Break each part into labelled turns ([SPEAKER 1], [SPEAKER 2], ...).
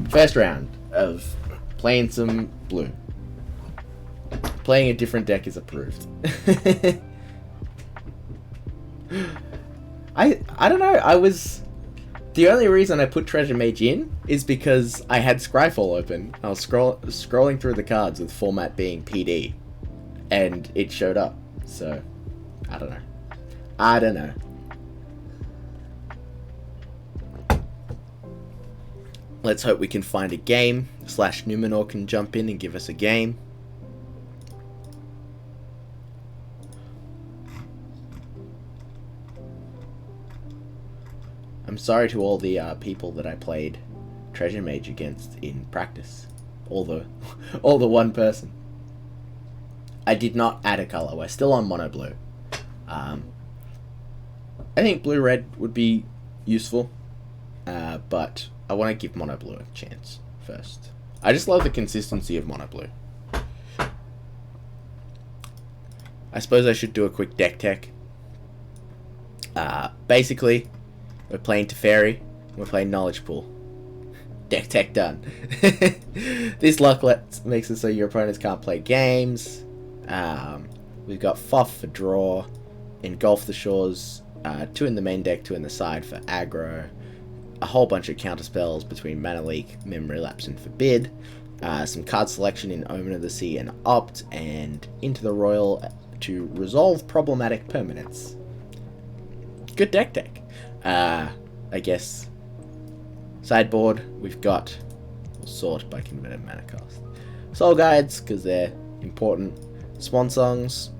[SPEAKER 1] First round of playing some blue. Playing a different deck is approved. I don't know, the only reason I put Treasure Mage in is because I had Scryfall open. I was scrolling through the cards with format being PD, and it showed up. So, I don't know. Let's hope we can find a game. / Numenor can jump in and give us a game. I'm sorry to all the people that I played Treasure Mage against in practice. All the one person. I did not add a color. We're still on mono blue. I think blue red would be useful, but I want to give mono blue a chance first. I just love the consistency of mono blue. I suppose I should do a quick deck tech. Basically, we're playing Teferi. We're playing Knowledge Pool. Deck tech done. This luck makes it so your opponents can't play games. We've got Foff for draw. Engulf the Shores. 2 in the main deck, 2 in the side for aggro. A whole bunch of counter spells between Mana Leak, Memory Lapse, and Forbid. Some card selection in Omen of the Sea and Opt. And Into the Roil to resolve problematic permanents. Good deck tech. I guess sideboard, we've got, we'll sort by converted mana cost. Soul Guides, because they're important. Swan Songs,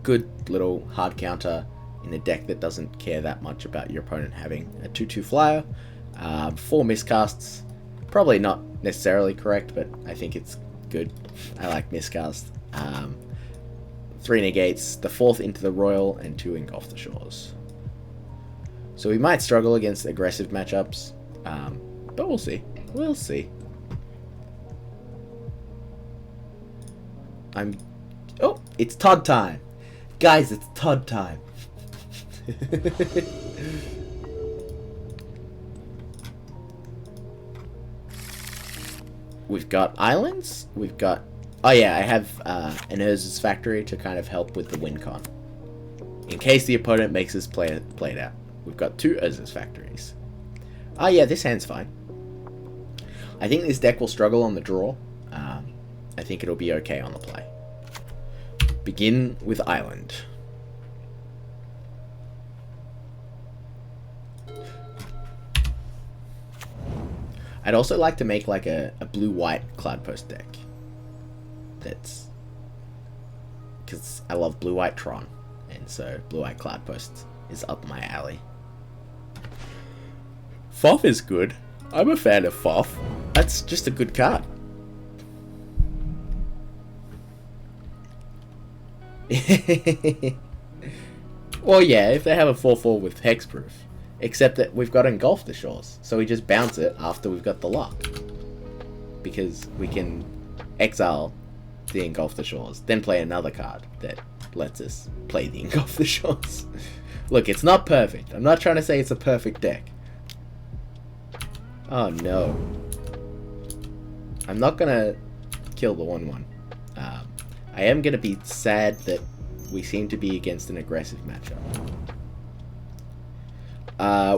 [SPEAKER 1] good little hard counter in a deck that doesn't care that much about your opponent having a 2/2 flyer. 4 Miscasts, probably not necessarily correct, but I think it's good. I like Miscast. 3 Negates, the 4th Into the Roil, and 2 Engulf the Shores. So we might struggle against aggressive matchups, but we'll see. We'll see. Oh, it's Todd time. Guys, it's Todd time. We've got islands. We've got... Oh yeah, I have an Urza's Factory to kind of help with the win con. In case the opponent makes us play it out. We've got 2 Urza's Factories. Oh yeah, this hand's fine. I think this deck will struggle on the draw. I think it'll be okay on the play. Begin with Island. I'd also like to make like a blue-white Cloudpost deck. That's... because I love blue-white Tron. And so blue-white Cloudpost is up my alley. Foff is good. I'm a fan of Foff. That's just a good card. Well, yeah, if they have a 4/4 with Hexproof. Except that we've got Engulf the Shores. So we just bounce it after we've got the luck. Because we can exile the Engulf the Shores. Then play another card that lets us play the Engulf the Shores. Look, it's not perfect. I'm not trying to say it's a perfect deck. Oh no. I'm not gonna kill the 1/1. I am gonna be sad that we seem to be against an aggressive matchup.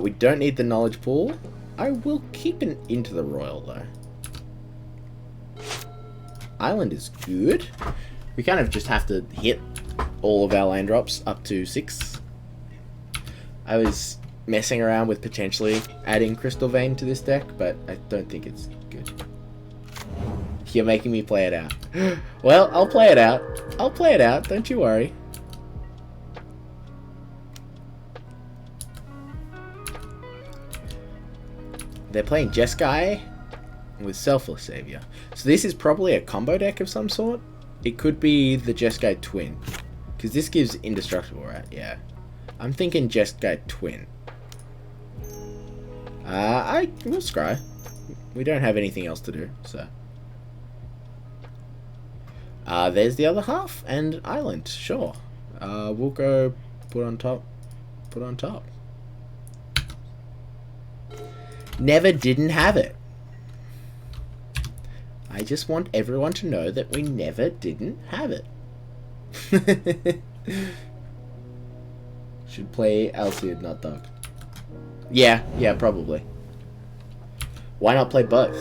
[SPEAKER 1] We don't need the Knowledge Pool. I will keep an Into the Roil though. Island is good. We kind of just have to hit all of our land drops up to 6. I was messing around with potentially adding Crystal Vein to this deck, but I don't think it's good. You're making me play it out. Well, I'll play it out. I'll play it out, don't you worry. They're playing Jeskai with Selfless Savior. So this is probably a combo deck of some sort. It could be the Jeskai Twin. Because this gives Indestructible, right? Yeah. I'm thinking Jeskai Twin. I will scry. We don't have anything else to do, so. There's the other half, and Island, sure. We'll go put on top. Put on top. Never didn't have it. I just want everyone to know that we never didn't have it. Should play Alcid, not Dog. Yeah, probably. Why not play both?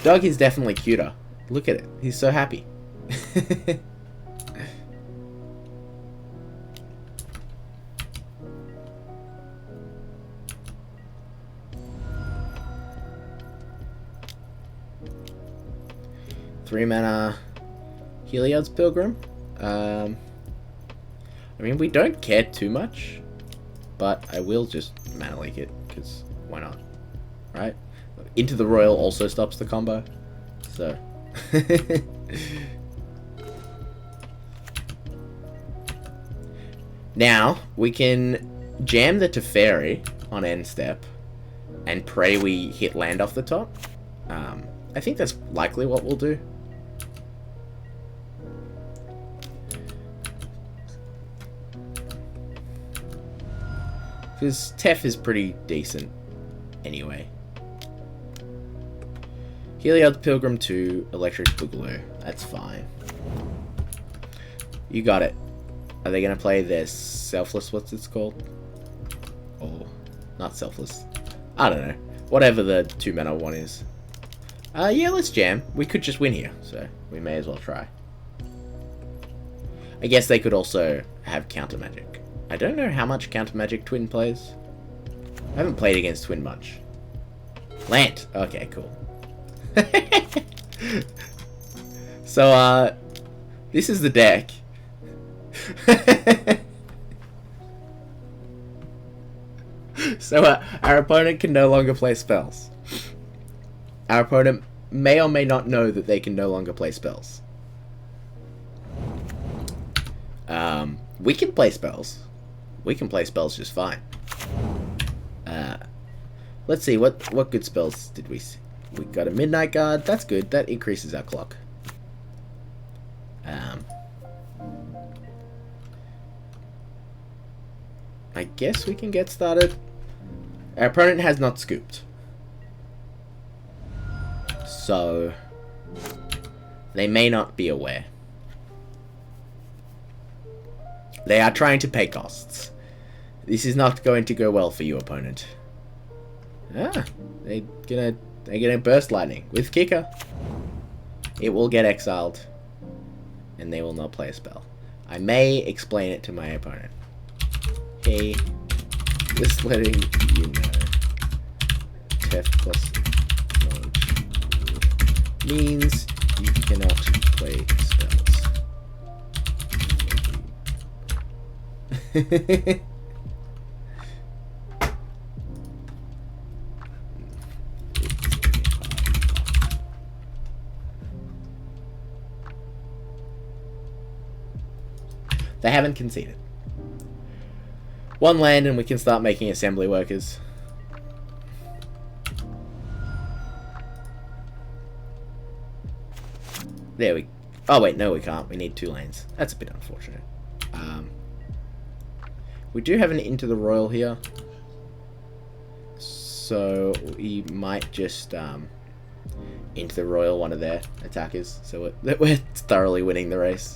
[SPEAKER 1] Dog is definitely cuter. Look at it. He's so happy. Three mana Heliod's Pilgrim. I mean, we don't care too much, but I will just mana leak it, because why not? Right? Into the Roil also stops the combo, so... Now, we can jam the Teferi on end step, and pray we hit land off the top. I think that's likely what we'll do. Because Tef is pretty decent anyway. Heliod's Pilgrim 2, Electric Boogaloo. That's fine. You got it. Are they going to play this Selfless, what's it called? Or, not Selfless. I don't know. Whatever the 2 mana one is. Yeah, let's jam. We could just win here, so we may as well try. I guess they could also have Counter Magic. I don't know how much Counter Magic Twin plays. I haven't played against Twin much. Land! Okay, cool. So, this is the deck. So, our opponent can no longer play spells. Our opponent may or may not know that they can no longer play spells. We can play spells. We can play spells just fine. Let's see, what good spells did we see? We got a Midnight Guard. That's good. That increases our clock. I guess we can get started. Our opponent has not scooped. So, they may not be aware. They are trying to pay costs. This is not going to go well for you, opponent. Ah, they're gonna burst lightning with kicker. It will get exiled, and they will not play a spell. I may explain it to my opponent. Hey, just letting you know. Tef plus knowledge means you cannot play spells. They haven't conceded. One land and we can start making assembly workers. There we... Oh wait, no we can't. We need 2 lanes. That's a bit unfortunate. We do have an Into the Roil here. So we might just Into the Roil one of their attackers. So we're thoroughly winning the race.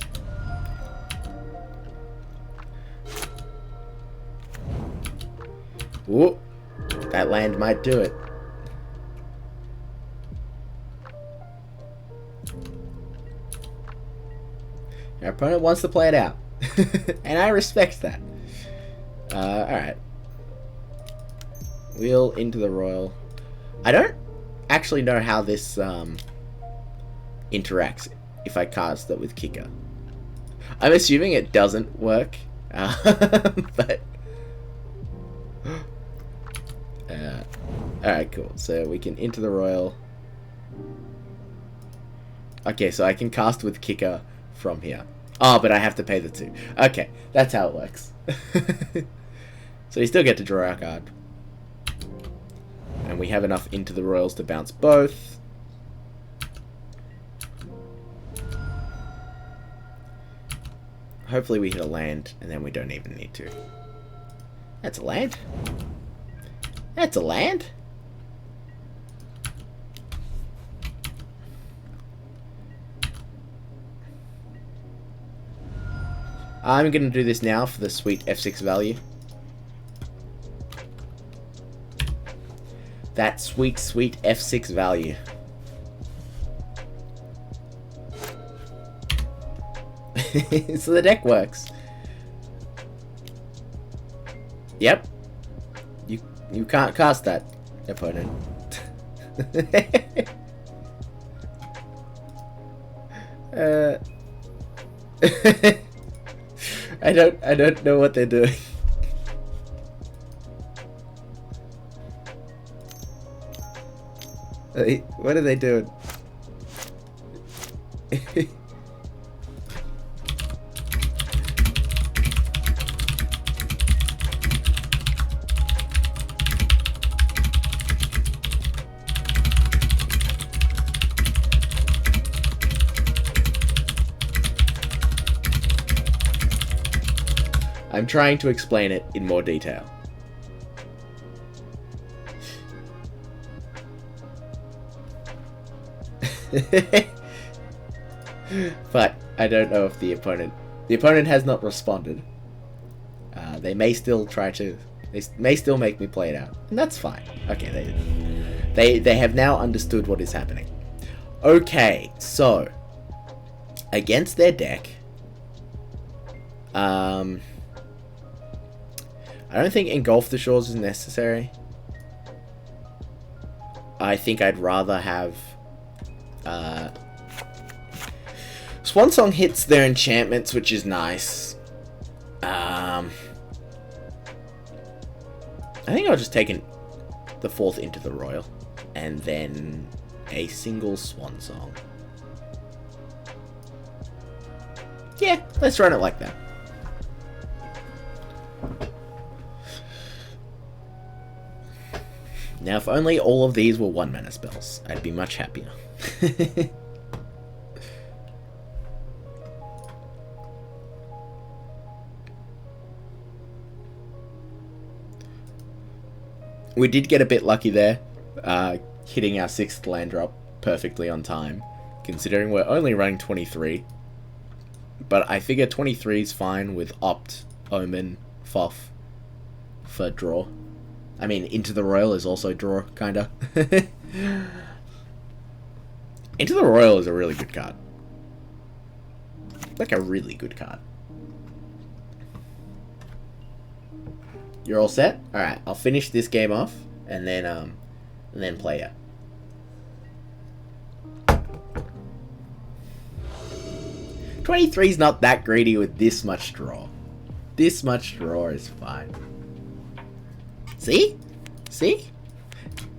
[SPEAKER 1] Ooh, that land might do it. Our opponent wants to play it out. And I respect that. Alright. We'll Into the Roil. I don't actually know how this interacts if I cast it with kicker. I'm assuming it doesn't work. But... Alright, cool. So we can Into the Roil. Okay, so I can cast with kicker from here. Oh, but I have to pay the 2. Okay, that's how it works. So we still get to draw our card. And we have enough Into the Roils to bounce both. Hopefully we hit a land, and then we don't even need to. That's a land. That's a land. I'm going to do this now for the sweet F6 value. That sweet, sweet F6 value. So the deck works. Yep. You can't cast that, opponent. I don't know what they're doing. What are they doing? I'm trying to explain it in more detail. But I don't know if the opponent has not responded. They may still try to. They may still make me play it out, and that's fine. Okay, they have now understood what is happening. Okay, so against their deck, I don't think Engulf the Shores is necessary. I think I'd rather have Swan Song hits their enchantments, which is nice. I think I'll just take the 4th Into the Roil, and then a single Swan Song. Yeah, let's run it like that. Now, if only all of these were 1-mana spells, I'd be much happier. We did get a bit lucky there, hitting our 6th land drop perfectly on time, considering we're only running 23. But I figure 23 is fine with Opt, Omen, Foff for draw. I mean, Into the Roil is also draw, kinda. Into the Roil is a really good card. Like a really good card. You're all set? Alright, I'll finish this game off and then play it. '23's not that greedy with this much draw. This much draw is fine. See? See?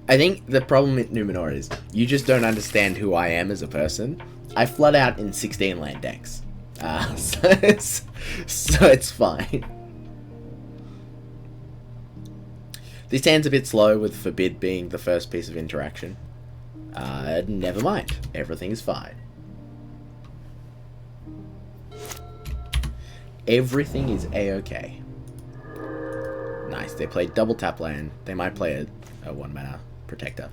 [SPEAKER 1] I think the problem with Numenor is you just don't understand who I am as a person. I flood out in 16 land decks. So it's fine. This hand's a bit slow with Forbid being the first piece of interaction. Never mind. Everything's fine. Everything is a-okay. Nice. They played double tap land. They might play a 1-mana protector.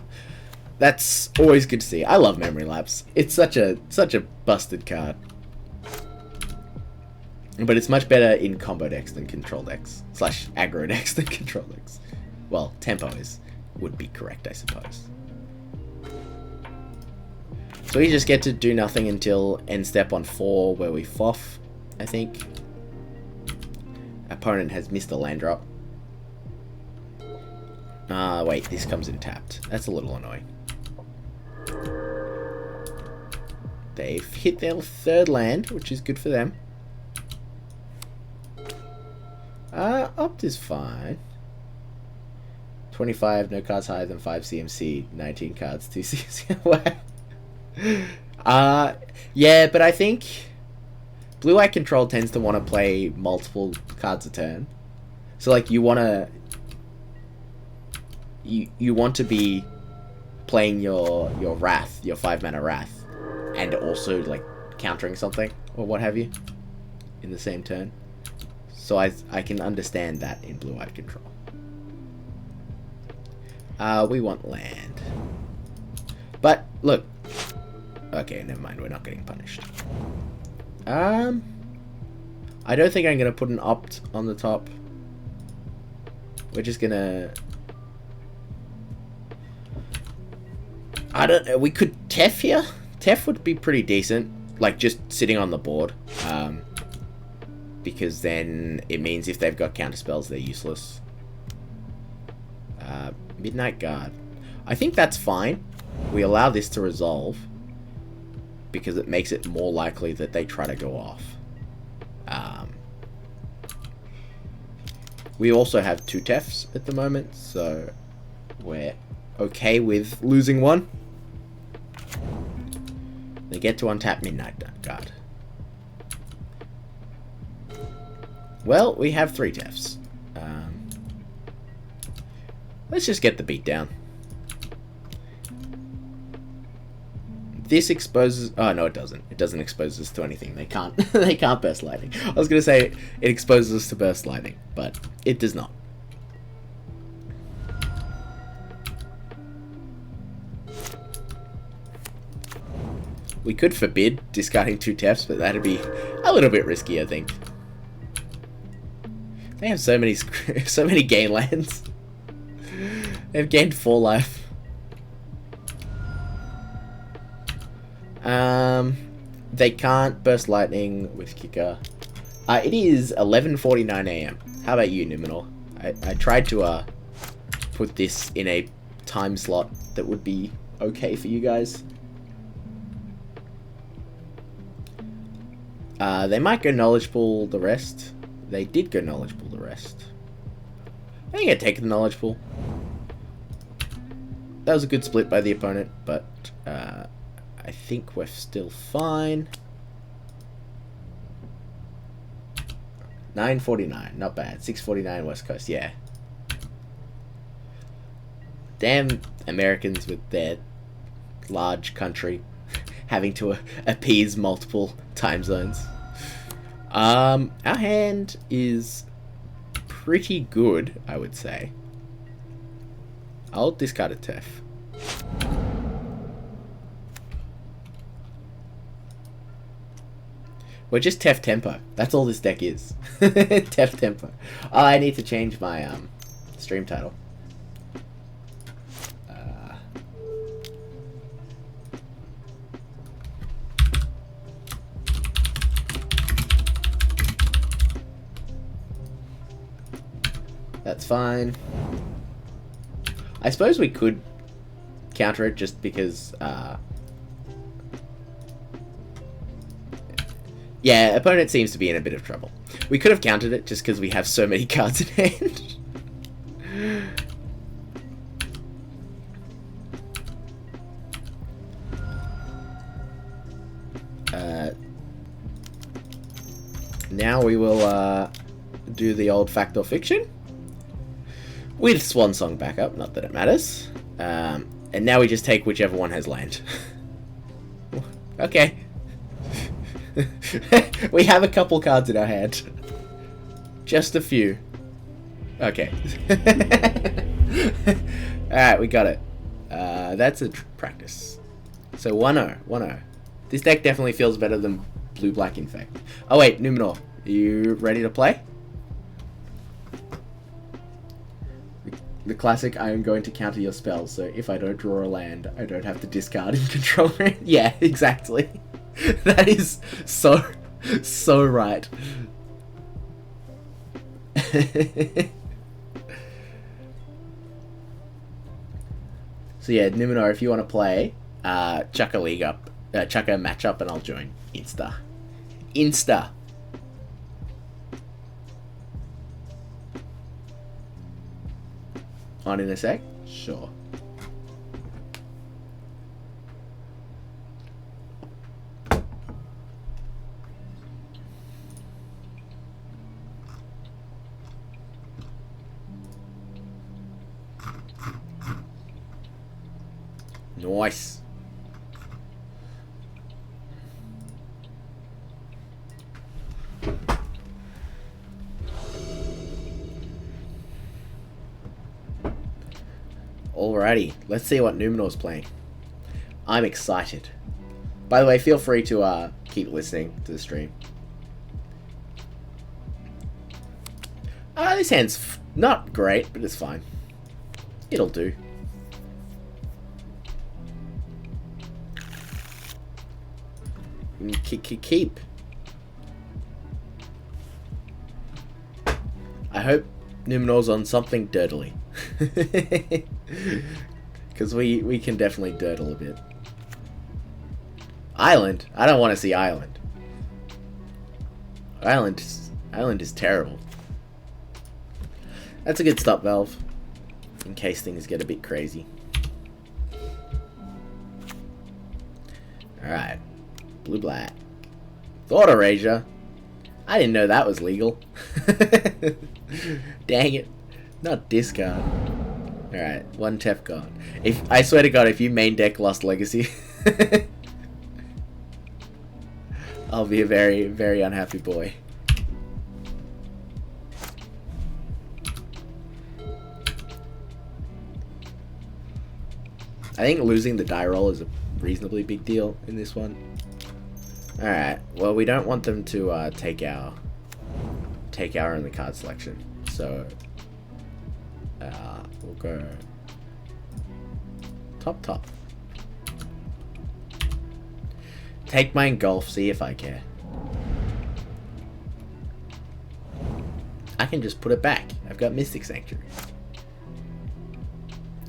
[SPEAKER 1] That's always good to see. I love Memory Lapse. It's such a busted card. But it's much better in combo decks than control decks. / aggro decks than control decks. Well, tempo would be correct, I suppose. So we just get to do nothing until end step on 4, where we foff, I think. Opponent has missed a land drop. Wait, this comes in tapped. That's a little annoying. They've hit their 3rd land, which is good for them. Opt is fine. 25, no cards higher than 5 CMC, 19 cards, 2 CMC. Yeah, but I think Blue-Eye Control tends to want to play multiple cards a turn. So, like, you want to... You want to be playing your Wrath, your 5-mana Wrath, and also, like, countering something, or what have you, in the same turn. So I can understand that in Blue-Eye Control. We want land. But, look. Okay, never mind, we're not getting punished. I I don't think I'm going to put an opt on the top. We're just going to... I don't know. We could Tef here. Tef would be pretty decent. Like, just sitting on the board. Because then it means if they've got counterspells, they're useless. Midnight Guard. I think that's fine. We allow this to resolve. Because it makes it more likely that they try to go off. We also have 2 Tefs at the moment, so we're okay with losing one. They get to untap Midnight Guard. Well, we have 3 Tefs. Let's just get the beat down. This exposes... Oh, no, it doesn't. It doesn't expose us to anything. They can't they can't burst lightning. I was going to say it exposes us to burst lightning, but it does not. We could forbid discarding 2 Tefs, but that'd be a little bit risky, I think. They have so many gain lands. They've gained 4 life. They can't burst lightning with kicker. It is 11:49 AM. How about you, Numenor? I tried to put this in a time slot that would be okay for you guys. They might go knowledge pool the rest. They did go knowledge pool the rest. I think I'd take the knowledge pool. That was a good split by the opponent, but I think we're still fine. 9:49, not bad. 6:49 West Coast, yeah. Damn Americans with their large country having to appease multiple time zones. Our hand is pretty good, I would say. I'll discard a Tef. We're just Tef Tempo. That's all this deck is. Tef Tempo. Oh, I need to change my stream title. That's fine. I suppose we could counter it just because... yeah, opponent seems to be in a bit of trouble. We could have countered it just because we have so many cards in hand. Now we will do the old fact or fiction. With Swan Song backup, not that it matters. And now we just take whichever one has land. Okay. We have a couple cards in our hand. Just a few. Okay. Alright, we got it. That's a practice. So 1-0. 1-0. This deck definitely feels better than Blue-Black Infect. Oh wait, Numenor. Are you ready to play? The classic, I am going to counter your spell, so if I don't draw a land, I don't have to discard and control it. Yeah, exactly. That is so right. So yeah, Numenor, if you want to play, chuck a league up, chuck a match up, and I'll join. Insta. On in a sec? Sure. Nice. Alrighty, let's see what Numenor's playing. I'm excited. By the way, feel free to keep listening to the stream. This hand's not great, but it's fine. It'll do. Keep. I hope Numenor's on something dirtily. Because we can definitely dirtle a bit. Island? I don't want to see Island. Island is terrible. That's a good stop valve. In case things get a bit crazy. Alright. Blue-black. Thought erasure. I didn't know that was legal. Dang it. Not discard. Alright, one Tef gone. I swear to God, if you main deck Lost Legacy, I'll be a very, very unhappy boy. I think losing the die roll is a reasonably big deal in this one. Alright, well we don't want them to take our only card selection. So we'll go top. Take my Engulf, see if I care. I can just put it back. I've got Mystic Sanctuary.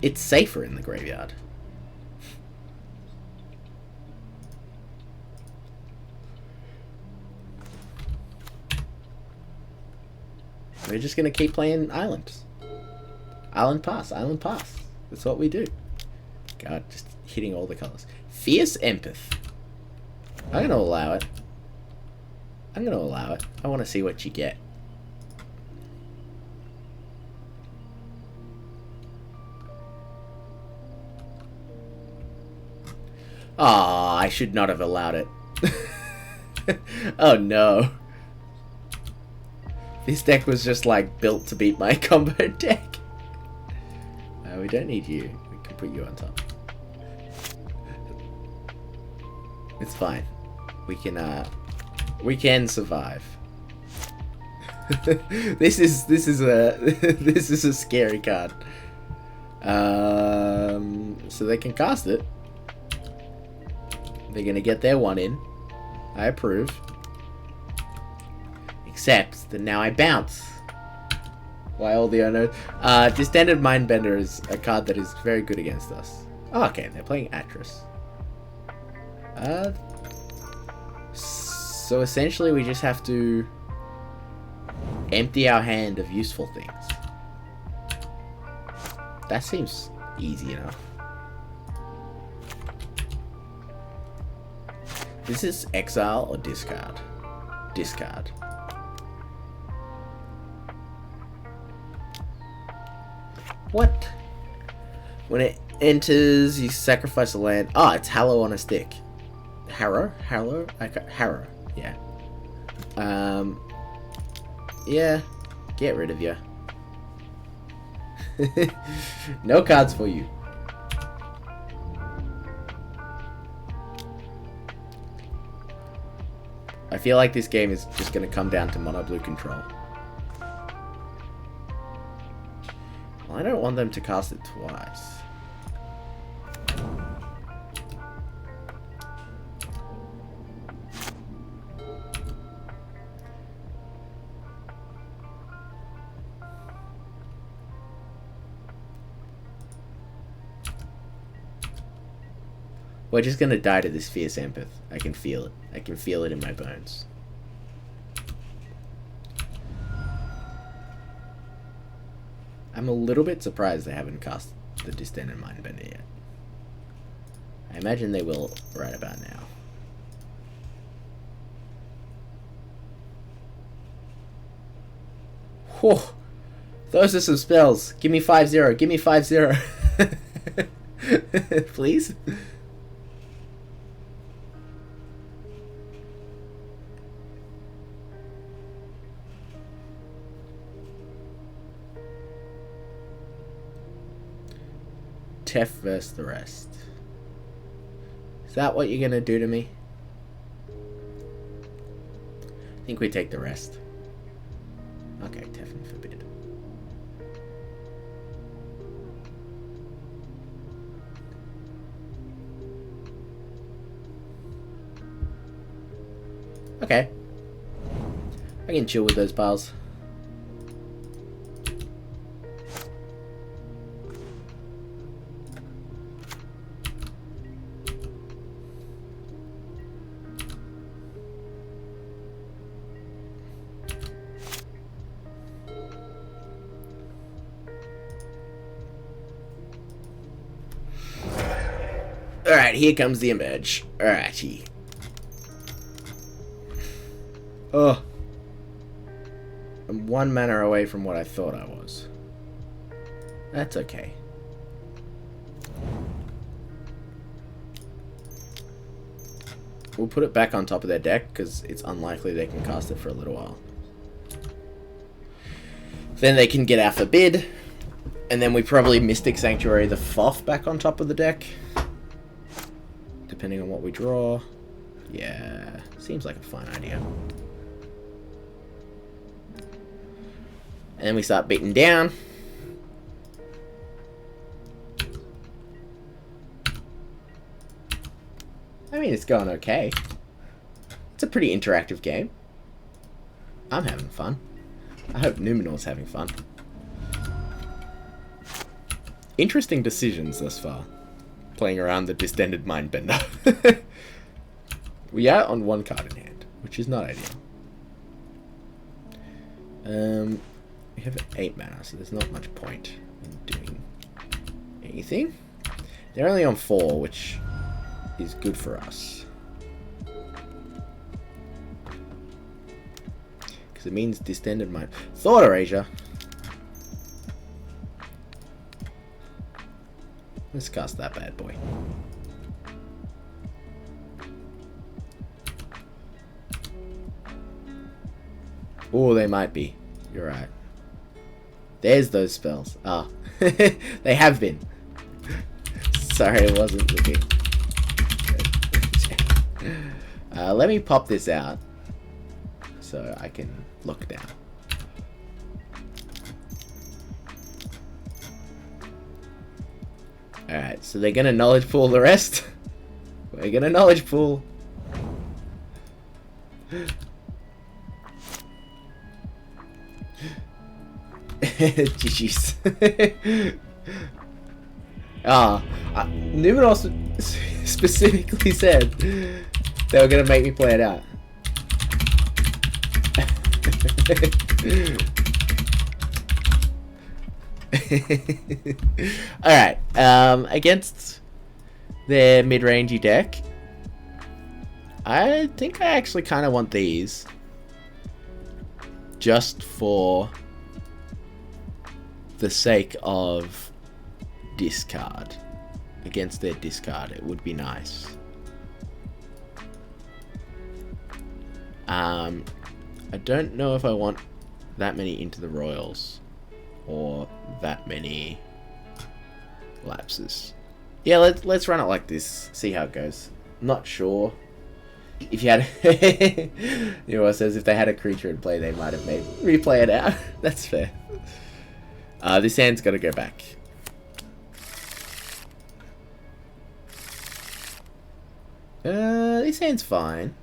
[SPEAKER 1] It's safer in the graveyard. We're just gonna keep playing islands. Island pass. That's what we do. God, just hitting all the colors. Fierce Empath. I'm gonna allow it. I want to see what you get. Ah, I should not have allowed it. Oh no. This deck was just like built to beat my combo deck. We don't need you. We can put you on top. It's fine. We can survive. This is a scary card. So they can cast it. They're gonna get their one in. I approve. Except that now I bounce. Why all the unknown? Distended Mindbender is a card that is very good against us. Oh, okay, they're playing Atris. So essentially we just have to empty our hand of useful things. That seems easy enough. This is exile or discard? Discard. What? When it enters, you sacrifice a land. Ah, it's Hallow on a stick. Harrow? Harrow? Harrow. Yeah. Yeah. Get rid of you. No cards for you. I feel like this game is just going to come down to mono blue control. Well, I don't want them to cast it twice. We're just gonna die to this Fierce Empath. I can feel it. I can feel it in my bones. I'm a little bit surprised they haven't cast the Distended Mindbender yet. I imagine they will right about now. Whew. Those are some spells. Give me 5-0. Give me 5-0. Please? Tef versus the rest. Is that what you're gonna do to me? I think we take the rest. Okay, Tef and Forbid. Okay. I can chill with those piles. Alright, here comes the emerge. Alrighty. Oh. I'm 1 mana away from what I thought I was. That's okay. We'll put it back on top of their deck, because it's unlikely they can cast it for a little while. Then they can get our Forbid, and then we probably Mystic Sanctuary the Foff back on top of the deck. Depending on what we draw. Yeah, seems like a fine idea. And then we start beating down. I mean, it's going okay. It's a pretty interactive game. I'm having fun. I hope Numenor's having fun. Interesting decisions thus far. Playing around the Distended Mindbender. We are on 1 card in hand, which is not ideal. We have 8 mana, so there's not much point in doing anything. They're only on 4, which is good for us. Because it means Distended Mind. Thought Erasure. Let's cast that bad boy. Oh, they might be. You're right. There's those spells. Ah. They have been. Sorry, I wasn't looking. Let me pop this out so I can look down. Alright, so they're gonna knowledge pool the rest. We're gonna knowledge pool. Jeez. Numenor specifically said they were gonna make me play it out. Alright, against their mid-rangey deck, I think I actually kind of want these just for the sake of discard. Against their discard, it would be nice. I don't know if I want that many Into the Royals or that many lapses. Yeah, let's run it like this. See how it goes. Not sure. If you had, you know what it says, if they had a creature in play, they might have made replay it out. That's fair. This hand's got to go back. This hand's fine.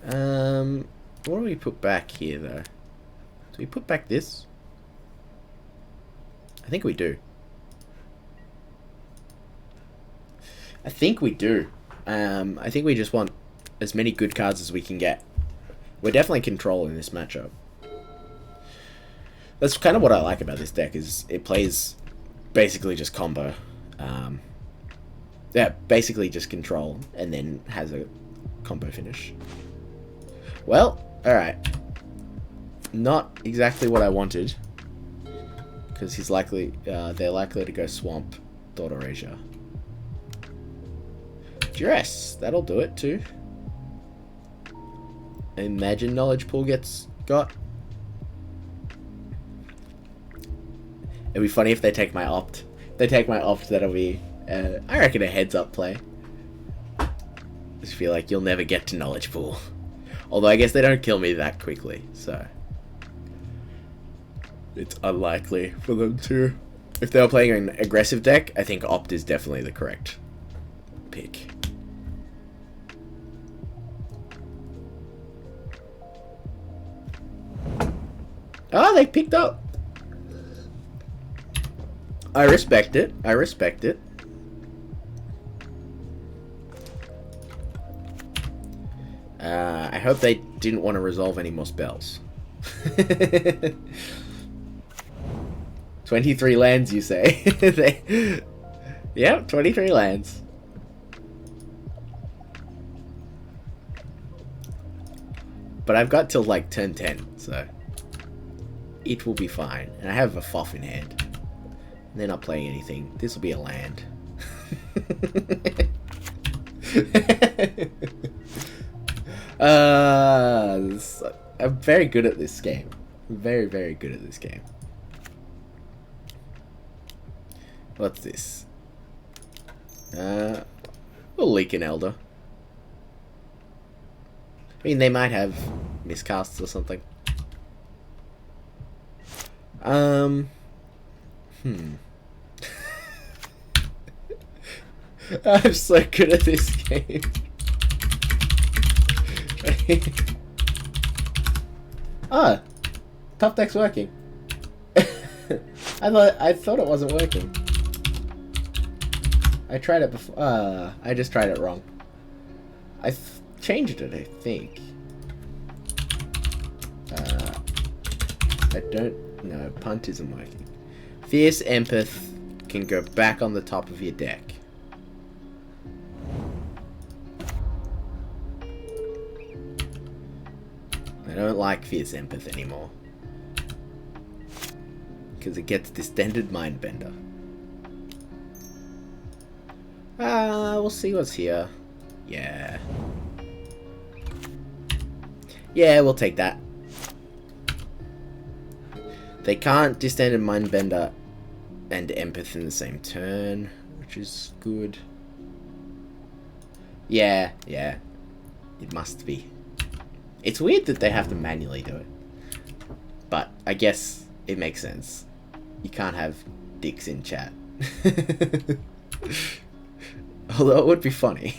[SPEAKER 1] What do we put back here, though? Do we put back this? I think we do. I think we do. I think we just want as many good cards as we can get. We're definitely controlling this matchup. That's kind of what I like about this deck, is it plays basically just combo. Yeah, basically just control, and then has a combo finish. Well, alright. Not exactly what I wanted, because he's likely, they're likely to go Swamp, Thought Erasure. Duress, that'll do it too. Imagine Knowledge Pool gets got. It'd be funny if they take my opt. If they take my opt, that'll be, I reckon, a heads up play. Just feel like you'll never get to Knowledge Pool. Although I guess they don't kill me that quickly, so it's unlikely for them to. If they were playing an aggressive deck, I think opt is definitely the correct pick. Oh, they picked up. I respect it. I respect it. I hope they didn't want to resolve any more spells. 23 lands, you say? Yep, 23 lands. But I've got till like turn 10, so it will be fine. And I have a FOF in hand. And they're not playing anything. This will be a land. I'm very good at this game. Very, very good at this game. What's this? We'll leak an Elder. I mean, they might have miscasts or something. I'm so good at this game. Ah, top deck's working. I thought it wasn't working. I tried it before. I just tried it wrong. I changed it, I think. I don't know. Punt isn't working. Fierce Empath can go back on the top of your deck. I don't like Fierce Empath anymore. Because it gets Distended Mindbender. We'll see what's here. Yeah. Yeah, we'll take that. They can't Distended Mindbender and Empath in the same turn, which is good. Yeah, yeah. It must be. It's weird that they have to manually do it. But I guess it makes sense. You can't have dicks in chat. Although it would be funny.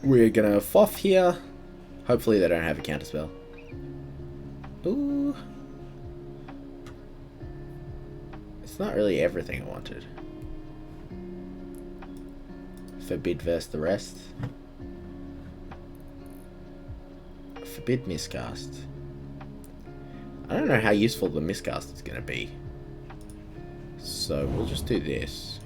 [SPEAKER 1] We're gonna FOF here. Hopefully they don't have a counterspell. Ooh. It's not really everything I wanted. Forbid versus the rest. Forbid Miscast. I don't know how useful the Miscast is going to be. So we'll just do this.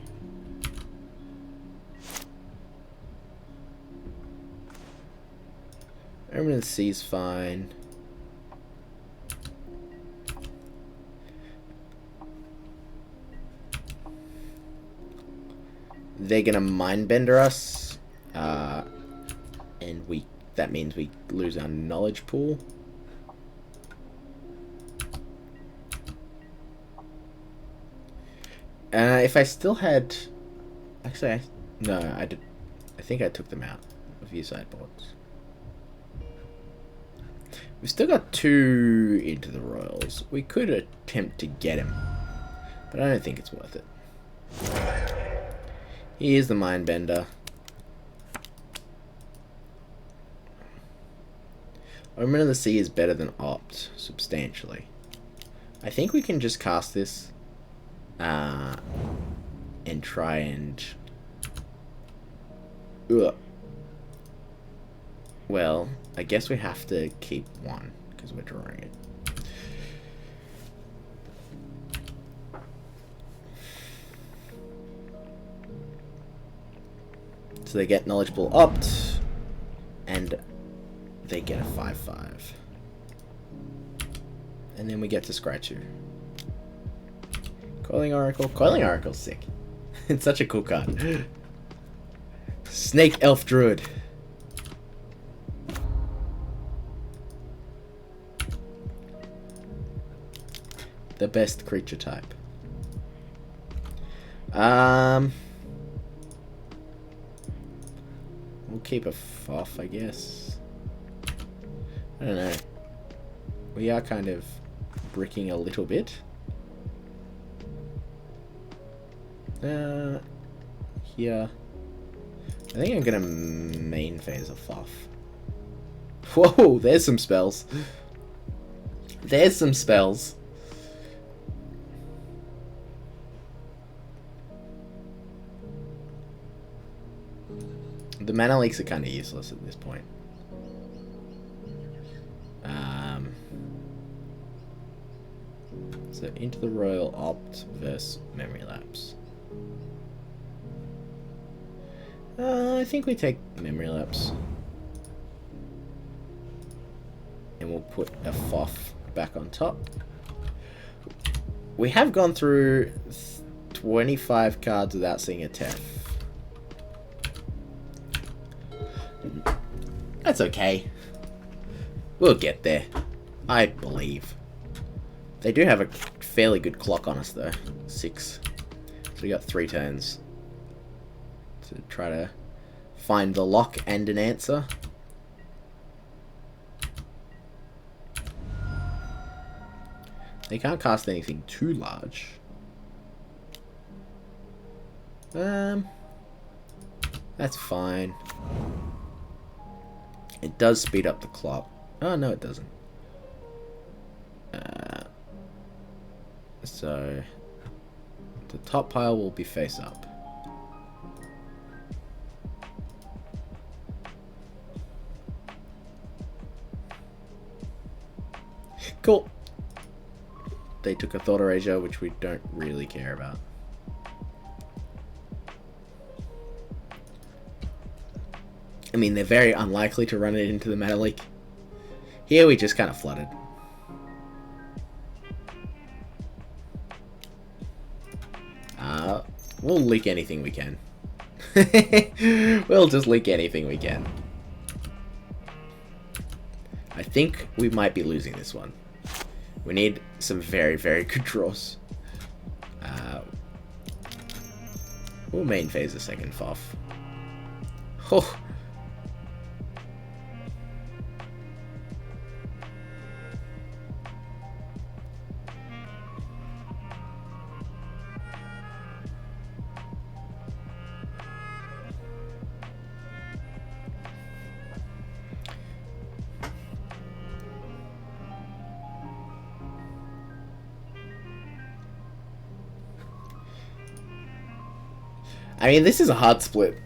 [SPEAKER 1] Omen and C is fine. They're gonna Mindbender us, and that means we lose our knowledge pool. If I still had, actually, no, I did. I think I took them out of your sideboards. We've still got 2 Into the Roils. We could attempt to get him, but I don't think it's worth it. Here's the Mindbender. Omen of the Sea is better than Opt, substantially. I think we can just cast this and try and... Ugh. Well, I guess we have to keep 1 because we're drawing it. So they get Knowledgeable Opt, and they get a 5/5. And then we get to scratch you. Coiling Oracle. Coiling Oracle's sick. It's such a cool card. Snake Elf Druid. The best creature type. We'll keep a FOF, I guess. I don't know. We are kind of bricking a little bit. Here. I think I'm gonna main phase a Foff. Whoa, there's some spells. There's some spells. The mana leaks are kind of useless at this point. So Into the Roil Opt versus Memory Lapse. I think we take Memory Lapse. And we'll put a Foff back on top. We have gone through 25 cards without seeing a Tef. That's okay. We'll get there. I believe. They do have a fairly good clock on us though. 6. So we got 3 turns to try to find the lock and an answer. They can't cast anything too large. That's fine. It does speed up the clock. Oh, no, it doesn't. So the top pile will be face up. Cool. They took a Thought Erasure, which we don't really care about. I mean, they're very unlikely to run it into the Mana Leak. Here we just kind of flooded. We'll leak anything we can. We'll just leak anything we can. I think we might be losing this one. We need some very, very good draws. We'll main phase the second Foff. Oh. I mean, this is a hard split.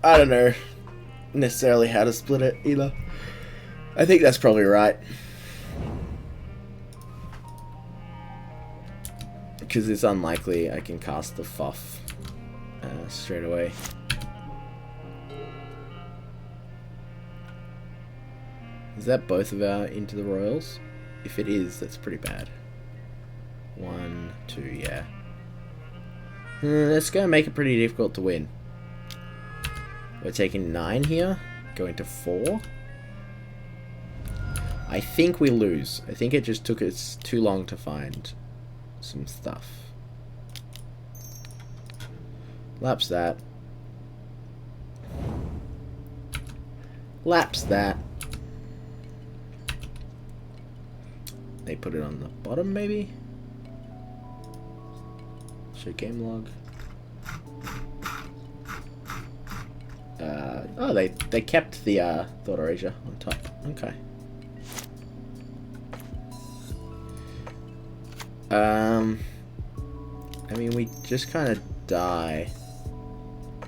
[SPEAKER 1] I don't know necessarily how to split it either. I think that's probably right. Because it's unlikely I can cast the Foff straight away. Is that both of our Into the Royals? If it is, that's pretty bad. 1, 2, yeah. That's going to make it pretty difficult to win. We're taking 9 here, going to 4. I think we lose. I think it just took us too long to find some stuff. Lapse that. Lapse that. They put it on the bottom, maybe? Show game log. Oh, they kept the Thought Erasure on top. Okay. I mean, we just kind of die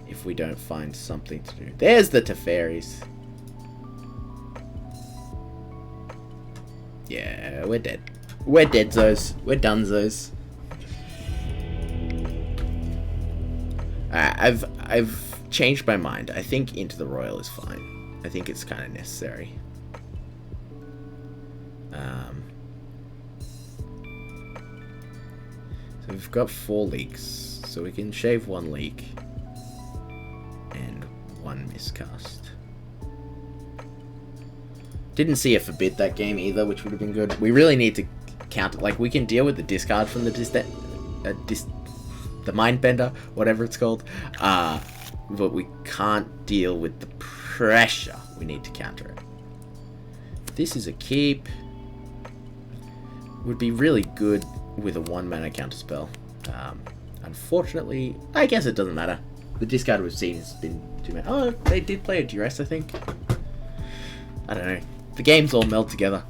[SPEAKER 1] if we don't find something to do. There's the Teferis. Yeah, we're dead. We're deadzos. We're dunzos. I've changed my mind. I think Into the Roil is fine. I think it's kind of necessary. So we've got 4 leaks, so we can shave 1 leak and 1 miscast. Didn't see a forbid that game either, which would have been good. We really need to counter. Like, we can deal with the discard from the the Mindbender, whatever it's called, but we can't deal with the pressure. We need to counter it. This is a keep. Would be really good with a 1 mana counter spell. I'm Unfortunately, I guess it doesn't matter. The discard we've seen has been too many. Oh, they did play a duress, I think. I don't know. The games all meld together.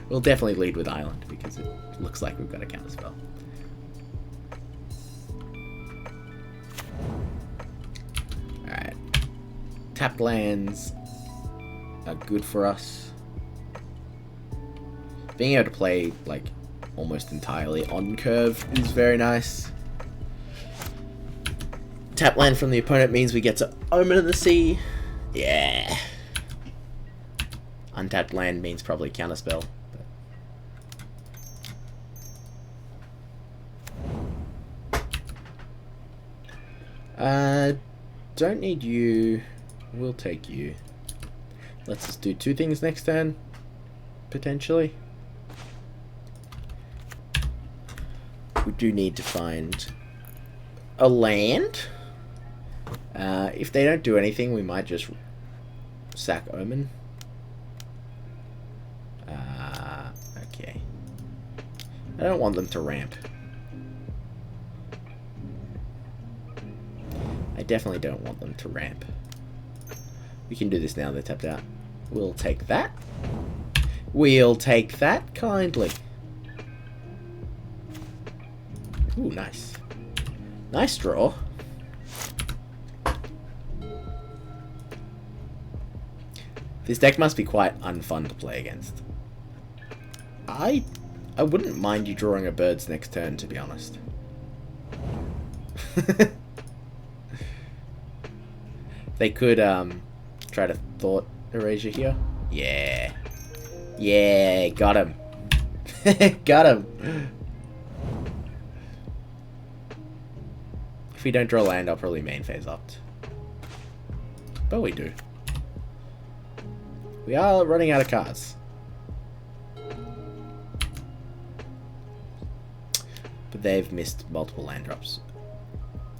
[SPEAKER 1] We'll definitely lead with Island because it looks like we've got a counterspell. Alright. Tapped lands are good for us. Being able to play, like, almost entirely on curve is very nice. Tap land from the opponent means we get to Omen in the Sea. Yeah. Untapped land means probably counterspell. Don't need you. We'll take you. Let's just do 2 things next turn. Potentially. We do need to find a land. If they don't do anything, we might just sack Omen. Okay. I don't want them to ramp. I definitely don't want them to ramp. We can do this now, they're tapped out. We'll take that. We'll take that kindly. Ooh, nice. Nice draw. This deck must be quite unfun to play against. I wouldn't mind you drawing a birds next turn, to be honest. They could try to Thought Erasure here. Yeah. Yeah, got him. Got him. If we don't draw land, I'll probably main phase opt. But we do. We are running out of cards. But they've missed multiple land drops.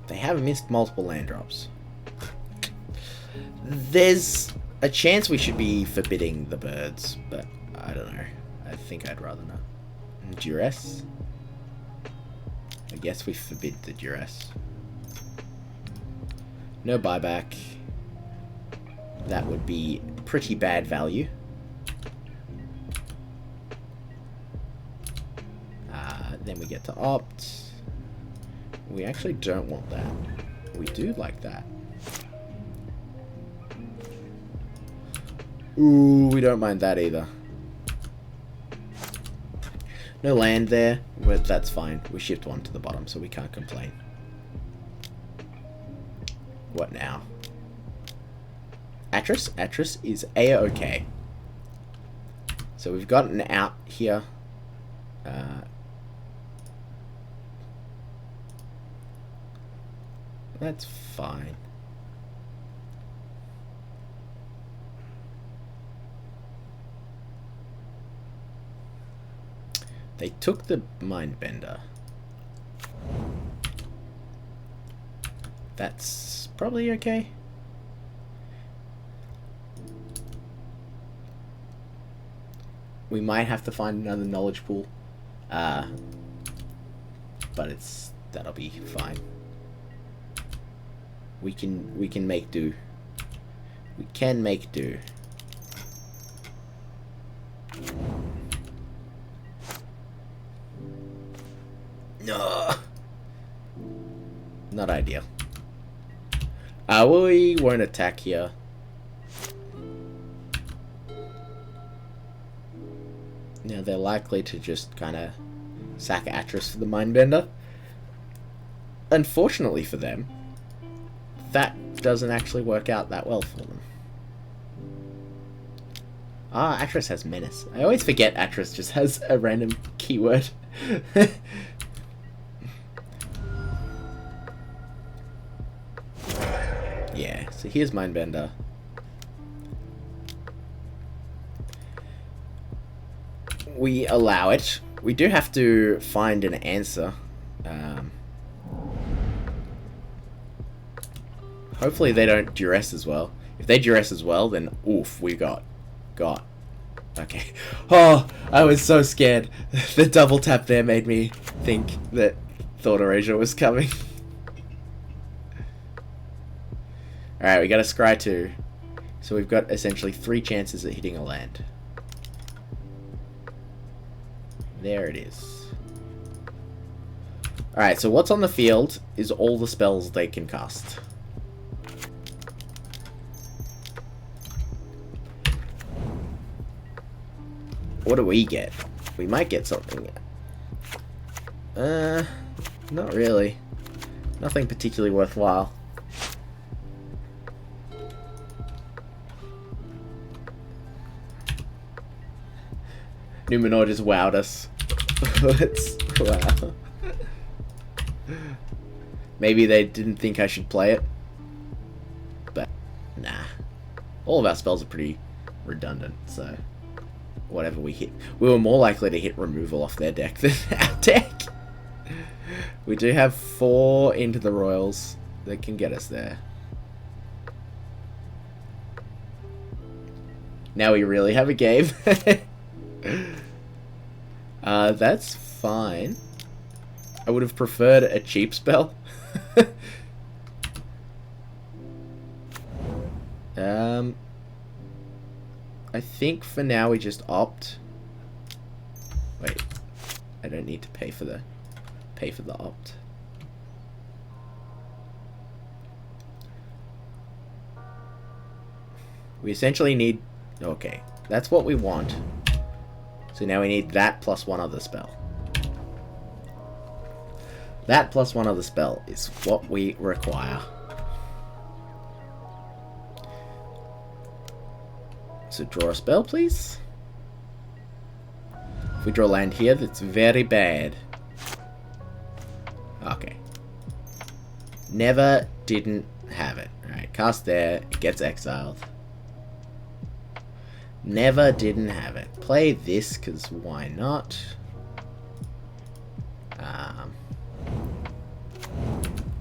[SPEAKER 1] They have missed multiple land drops. There's a chance we should be forbidding the birds, but I don't know. I think I'd rather not. Duress? I guess we forbid the duress. No buyback. That would be pretty bad value. Then we get to opt. We actually don't want that. We do like that. Ooh, we don't mind that either. No land there. Well, that's fine. We shift 1 to the bottom, so we can't complain. What now? Atris? Atris is A-OK. So we've got an out here. That's fine. They took the Mindbender. That's probably okay. We might have to find another knowledge pool. But that'll be fine. We can make do. We can make do. No. Not ideal. We won't attack here. Now they're likely to just kind of sack Atris for the Mindbender. Unfortunately for them, that doesn't actually work out that well for them. Atris has Menace. I always forget Atris just has a random keyword. Yeah, so here's Mindbender. We allow it. We do have to find an answer. Hopefully they don't duress as well. If they duress as well, then oof, we got. Okay. Oh, I was so scared. The double tap there made me think that Thought Erasure was coming. Alright, we got a Scry 2. So we've got essentially 3 chances at hitting a land. There it is. Alright, so what's on the field is all the spells they can cast. What do we get? We might get something. Not really. Nothing particularly worthwhile. Numenor just wowed us. Wow. Maybe they didn't think I should play it. But, nah. All of our spells are pretty redundant, so... Whatever we hit. We were more likely to hit removal off their deck than our deck. We do have 4 Into the Roils that can get us there. Now we really have a game. That's fine. I would have preferred a cheap spell. I think for now we just opt. Wait, I don't need to pay for the opt. We essentially need. Okay, that's what we want. So now we need that plus one other spell. That plus one other spell is what we require. So draw a spell, please. If we draw land here, that's very bad. Okay. Never didn't have it. Alright, cast there, it gets exiled. Never didn't have it. Play this, because why not?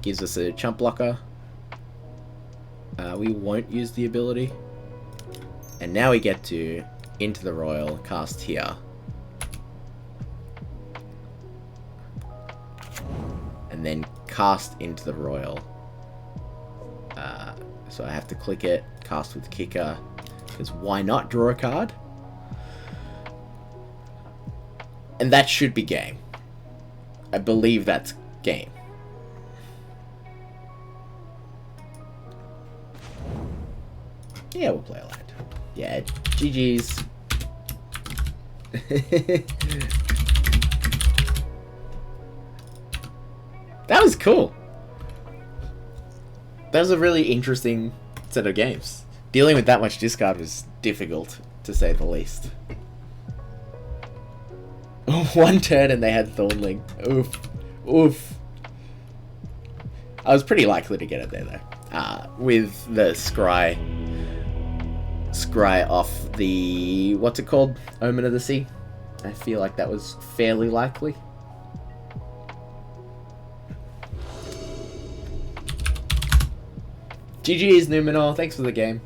[SPEAKER 1] Gives us a chump blocker. We won't use the ability. And now we get to Into the Roil, cast here. And then cast Into the Roil. So I have to click it, cast with kicker. Because why not draw a card? And that should be game. I believe that's game. Yeah, we'll play a land. Yeah, GG's. That was cool. That was a really interesting set of games. Dealing with that much discard was difficult, to say the least. One turn and they had Thornling. Oof. Oof. I was pretty likely to get it there, though. With the Scry off the... What's it called? Omen of the Sea. I feel like that was fairly likely. GG's, Numenor. Thanks for the game.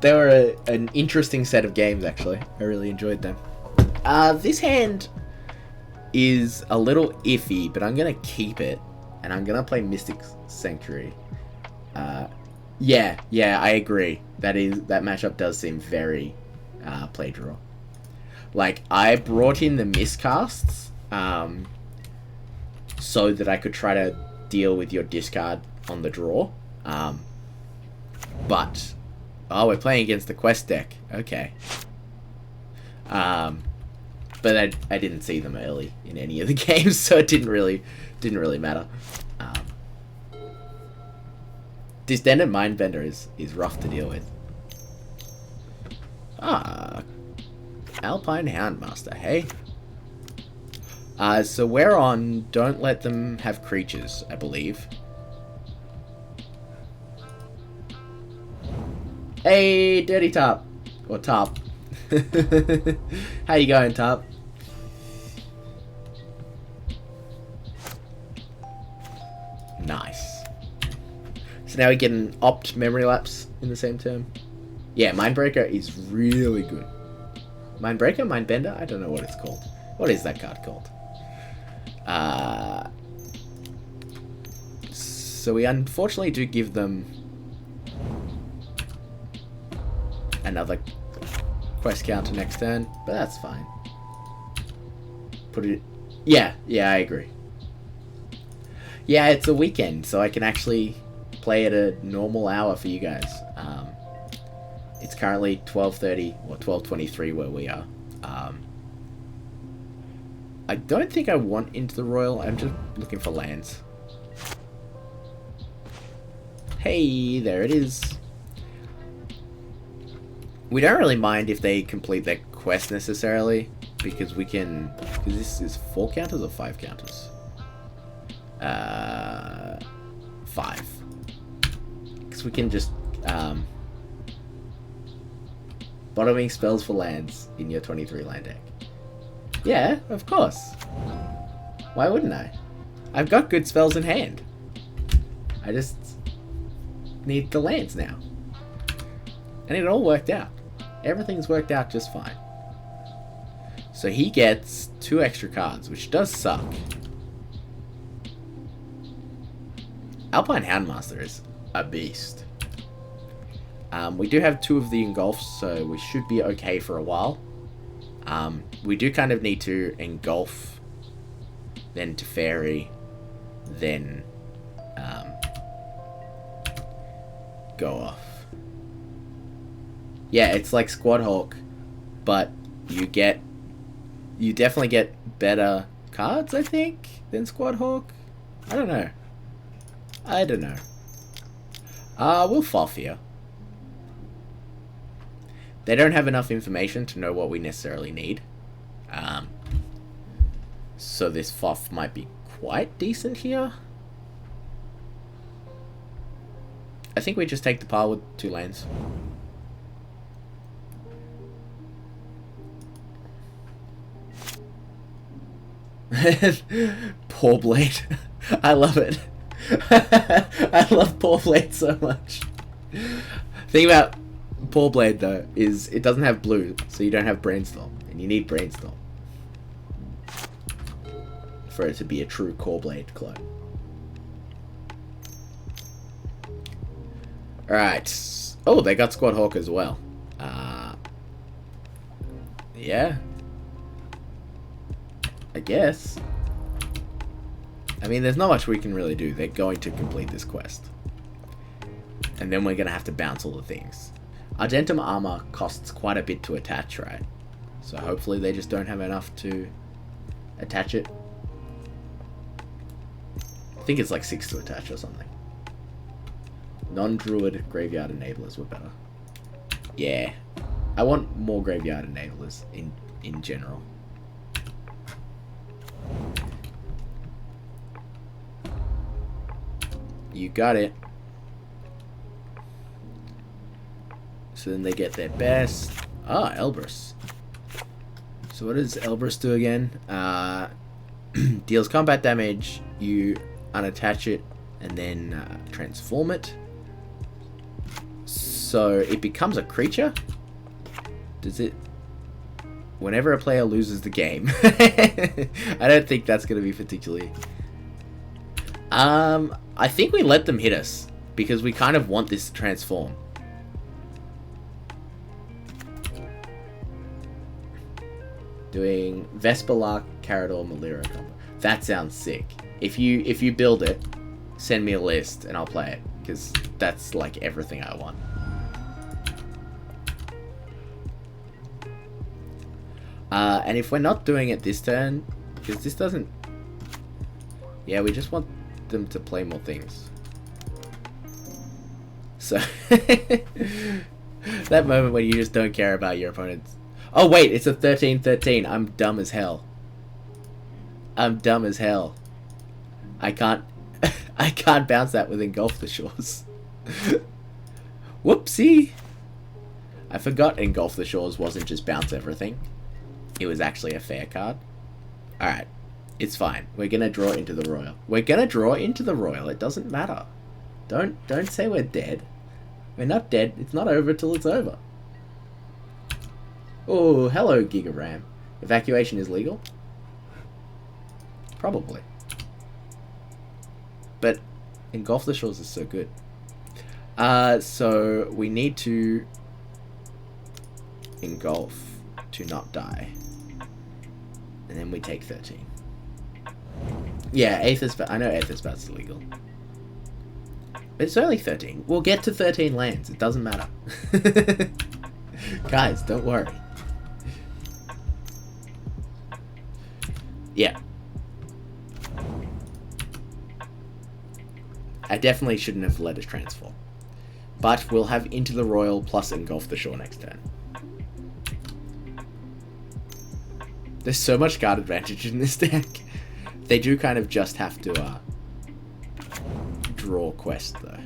[SPEAKER 1] They were an interesting set of games, actually. I really enjoyed them. This hand is a little iffy, but I'm going to keep it. And I'm going to play Mystic Sanctuary. Yeah, I agree. That matchup does seem very play draw. Like, I brought in the miscasts so that I could try to deal with your discard on the draw. But... Oh, we're playing against the quest deck. Okay. But I didn't see them early in any of the games, so it didn't really matter. Distended Mindbender is rough to deal with. Alpine Houndmaster, hey? So we're on Don't Let Them Have Creatures, I believe. Hey, Dirty Tarp. Or Tarp. How you going, Tarp? Nice. So now we get an opt Memory Lapse in the same turn. Yeah, Mindbreaker is really good. Mindbreaker? Mindbender? I don't know what it's called. What is that card called? So we unfortunately do give them another quest counter next turn, but that's fine. Put it... Yeah, I agree. Yeah, it's a weekend, so I can actually play at a normal hour for you guys. It's currently 12:30 or 12:23 where we are. I don't think I want Into the Roil. I'm just looking for lands. Hey, there it is. We don't really mind if they complete their quest necessarily, because we can... Because this is 4 counters or 5 counters? 5. Because we can just... bottoming spells for lands in your 23 land deck. Yeah, of course. Why wouldn't I? I've got good spells in hand. I just need the lands now. And it all worked out. Everything's worked out just fine. So he gets 2 extra cards, which does suck. Alpine Houndmaster is a beast. We do have 2 of the Engulfs, so we should be okay for a while. We do kind of need to Engulf, then Teferi, then go off. Yeah, it's like Squad Hawk, but you definitely get better cards, I think, than Squad Hawk. I don't know. We'll FOF here. They don't have enough information to know what we necessarily need. So this FOF might be quite decent here. I think we just take the pile with 2 lanes. Poor Blade. I love it. I love Poor Blade so much. Thing about Poor Blade though is it doesn't have blue, so you don't have Brainstorm, and you need Brainstorm for it to be a true Core Blade clone. Alright. Oh, they got Squad Hawk as well. Yeah. I guess. I mean, there's not much we can really do. They're going to complete this quest. And then we're going to have to bounce all the things. Argentum Armor costs quite a bit to attach, right? So hopefully they just don't have enough to attach it. I think it's like 6 to attach or something. Non-druid graveyard enablers were better. Yeah. I want more graveyard enablers in general. You got it. So then they get their best. Ah, Elbrus. So what does Elbrus do again? Deals combat damage. You unattach it and then transform it. So it becomes a creature. Does it? Whenever a player loses the game. I don't think that's going to be particularly... I think we let them hit us because we kind of want this to transform. Doing Vespelar, Carador, Malira combo. That sounds sick. If you build it, send me a list and I'll play it because that's like everything I want. And if we're not doing it this turn, because this doesn't... Yeah, we just want them to play more things. So... that moment when you just don't care about your opponents. Oh wait, it's a 13-13. I'm dumb as hell. I'm dumb as hell. I can't... I can't bounce that with Engulf the Shores. Whoopsie! I forgot Engulf the Shores wasn't just bounce everything. It was actually a fair card. Alright. It's fine. We're gonna draw Into the Roil. We're gonna draw Into the Roil. It doesn't matter. Don't say we're dead. We're not dead. It's not over till it's over. Oh, hello, Giga Ram. Evacuation is legal? Probably. But Engulf the Shores is so good. So we need to engulf to not die. And then we take 13. Yeah, I know Aether Spout's illegal. But it's only 13. We'll get to 13 lands. It doesn't matter. Guys, don't worry. Yeah. I definitely shouldn't have let us transform. But we'll have Into the Roil plus Engulf the Shore next turn. There's so much card advantage in this deck. They do kind of just have to draw quest though.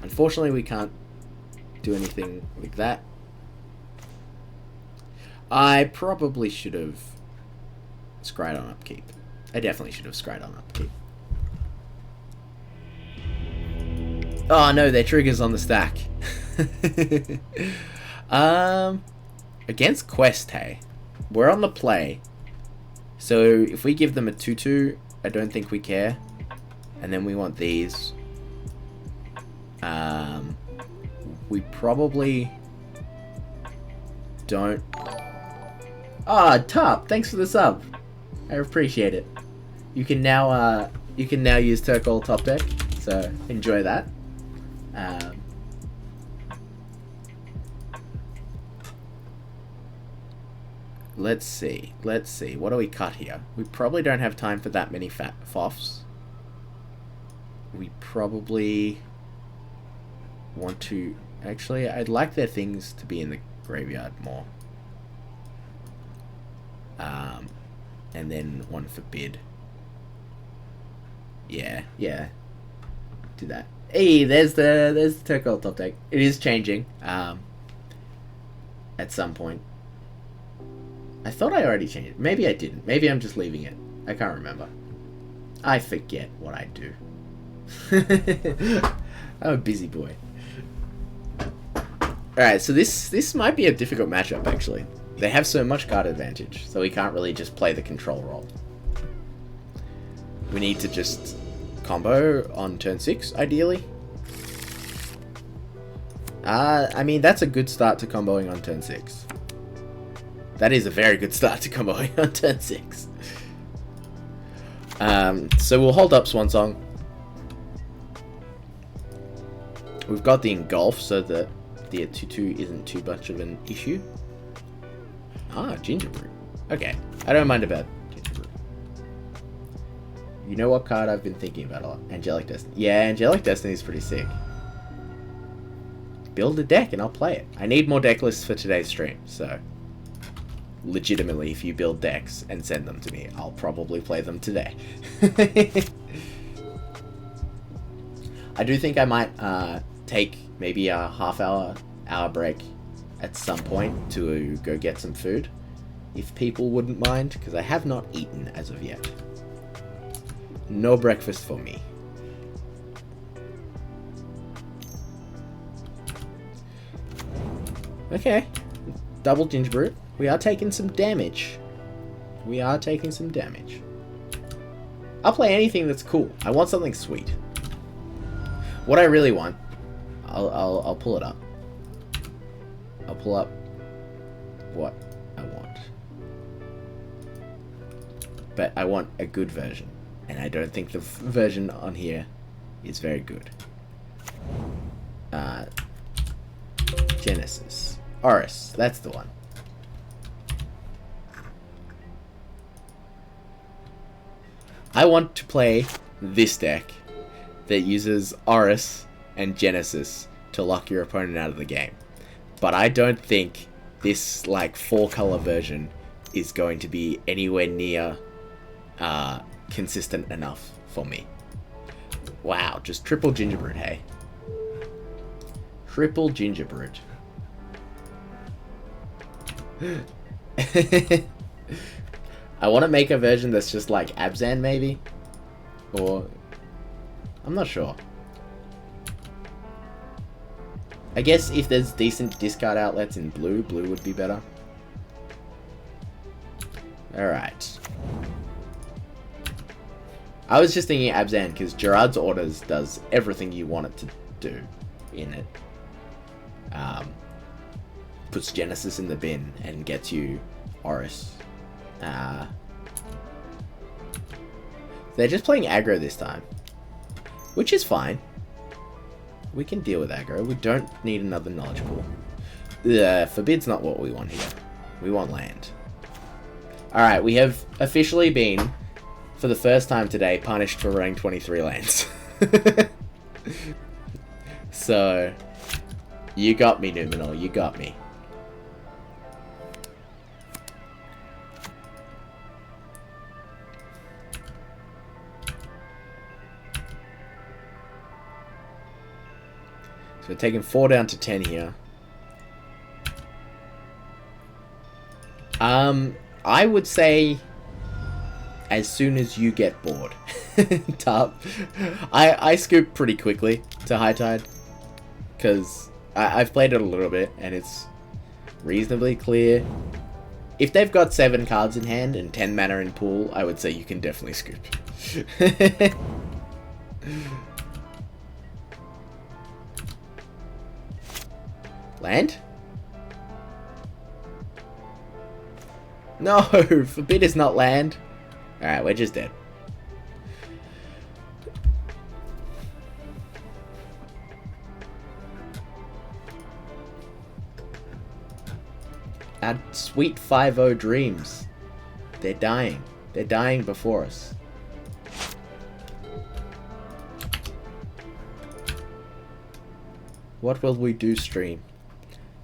[SPEAKER 1] Unfortunately, we can't do anything with that. I probably should have scryed on upkeep. I definitely should have scryed on upkeep. Oh no, their trigger's on the stack. Against quest, hey. We're on the play. So if we give them a 2/2, I don't think we care. And then we want these. We probably don't. Ah, Top, thanks for the sub. I appreciate it. You can now use Turkle top deck, so enjoy that. Let's see. What do we cut here? We probably don't have time for that many fat foffs. We probably want to... Actually, I'd like their things to be in the graveyard more. And then one for bid. Yeah. Do that. Hey, there's the Turkle top deck. It is changing. At some point. I thought I already changed it. Maybe I didn't. Maybe I'm just leaving it. I can't remember. I forget what I do. I'm a busy boy. Alright, so this might be a difficult matchup, actually. They have so much card advantage, so we can't really just play the control role. We need to just combo on turn 6, ideally. I mean, that's a good start to comboing on turn 6. That is a very good start to comboing on turn 6. So we'll hold up Swan Song. We've got the Engulf, so that the 2/2 isn't too much of an issue. Ah, Gingerbread. Okay, I don't mind about Gingerbread. You know what card I've been thinking about a lot? Angelic Destiny. Yeah, Angelic Destiny is pretty sick. Build a deck and I'll play it. I need more deck lists for today's stream, so... Legitimately, if you build decks and send them to me, I'll probably play them today. I do think I might take maybe a hour break at some point to go get some food, if people wouldn't mind, because I have not eaten as of yet. No breakfast for me. Okay, double Gingerbread. We are taking some damage. I'll play anything that's cool. I want something sweet. What I really want, I'll pull it up. I'll pull up what I want. But I want a good version. And I don't think the version on here is very good. Genesis. Oris, that's the one. I want to play this deck that uses Oris and Genesis to lock your opponent out of the game. But I don't think this, like, 4-color version is going to be anywhere near consistent enough for me. Wow, just triple Gingerbread, hey? Triple Gingerbread. I want to make a version that's just like Abzan, maybe? Or... I'm not sure. I guess if there's decent discard outlets in blue, blue would be better. Alright. I was just thinking Abzan, because Gerard's Orders does everything you want it to do in it. Puts Genesis in the bin and gets you Oris. They're just playing aggro this time, which is fine. We can deal with aggro. We don't need another knowledge pool. Forbid's not what we want here. We want land. Alright, we have officially been, for the first time today, punished for running 23 lands. So, you got me, Numenor. You got me. So we're taking 4 down to 10 here. I would say as soon as you get bored. Top. I scoop pretty quickly to High Tide, because I've played it a little bit and it's reasonably clear. If they've got 7 cards in hand and 10 mana in pool, I would say you can definitely scoop. Land? No! Forbid is not land. Alright, we're just dead. Our sweet 5-0 dreams. They're dying. They're dying before us. What will we do, stream?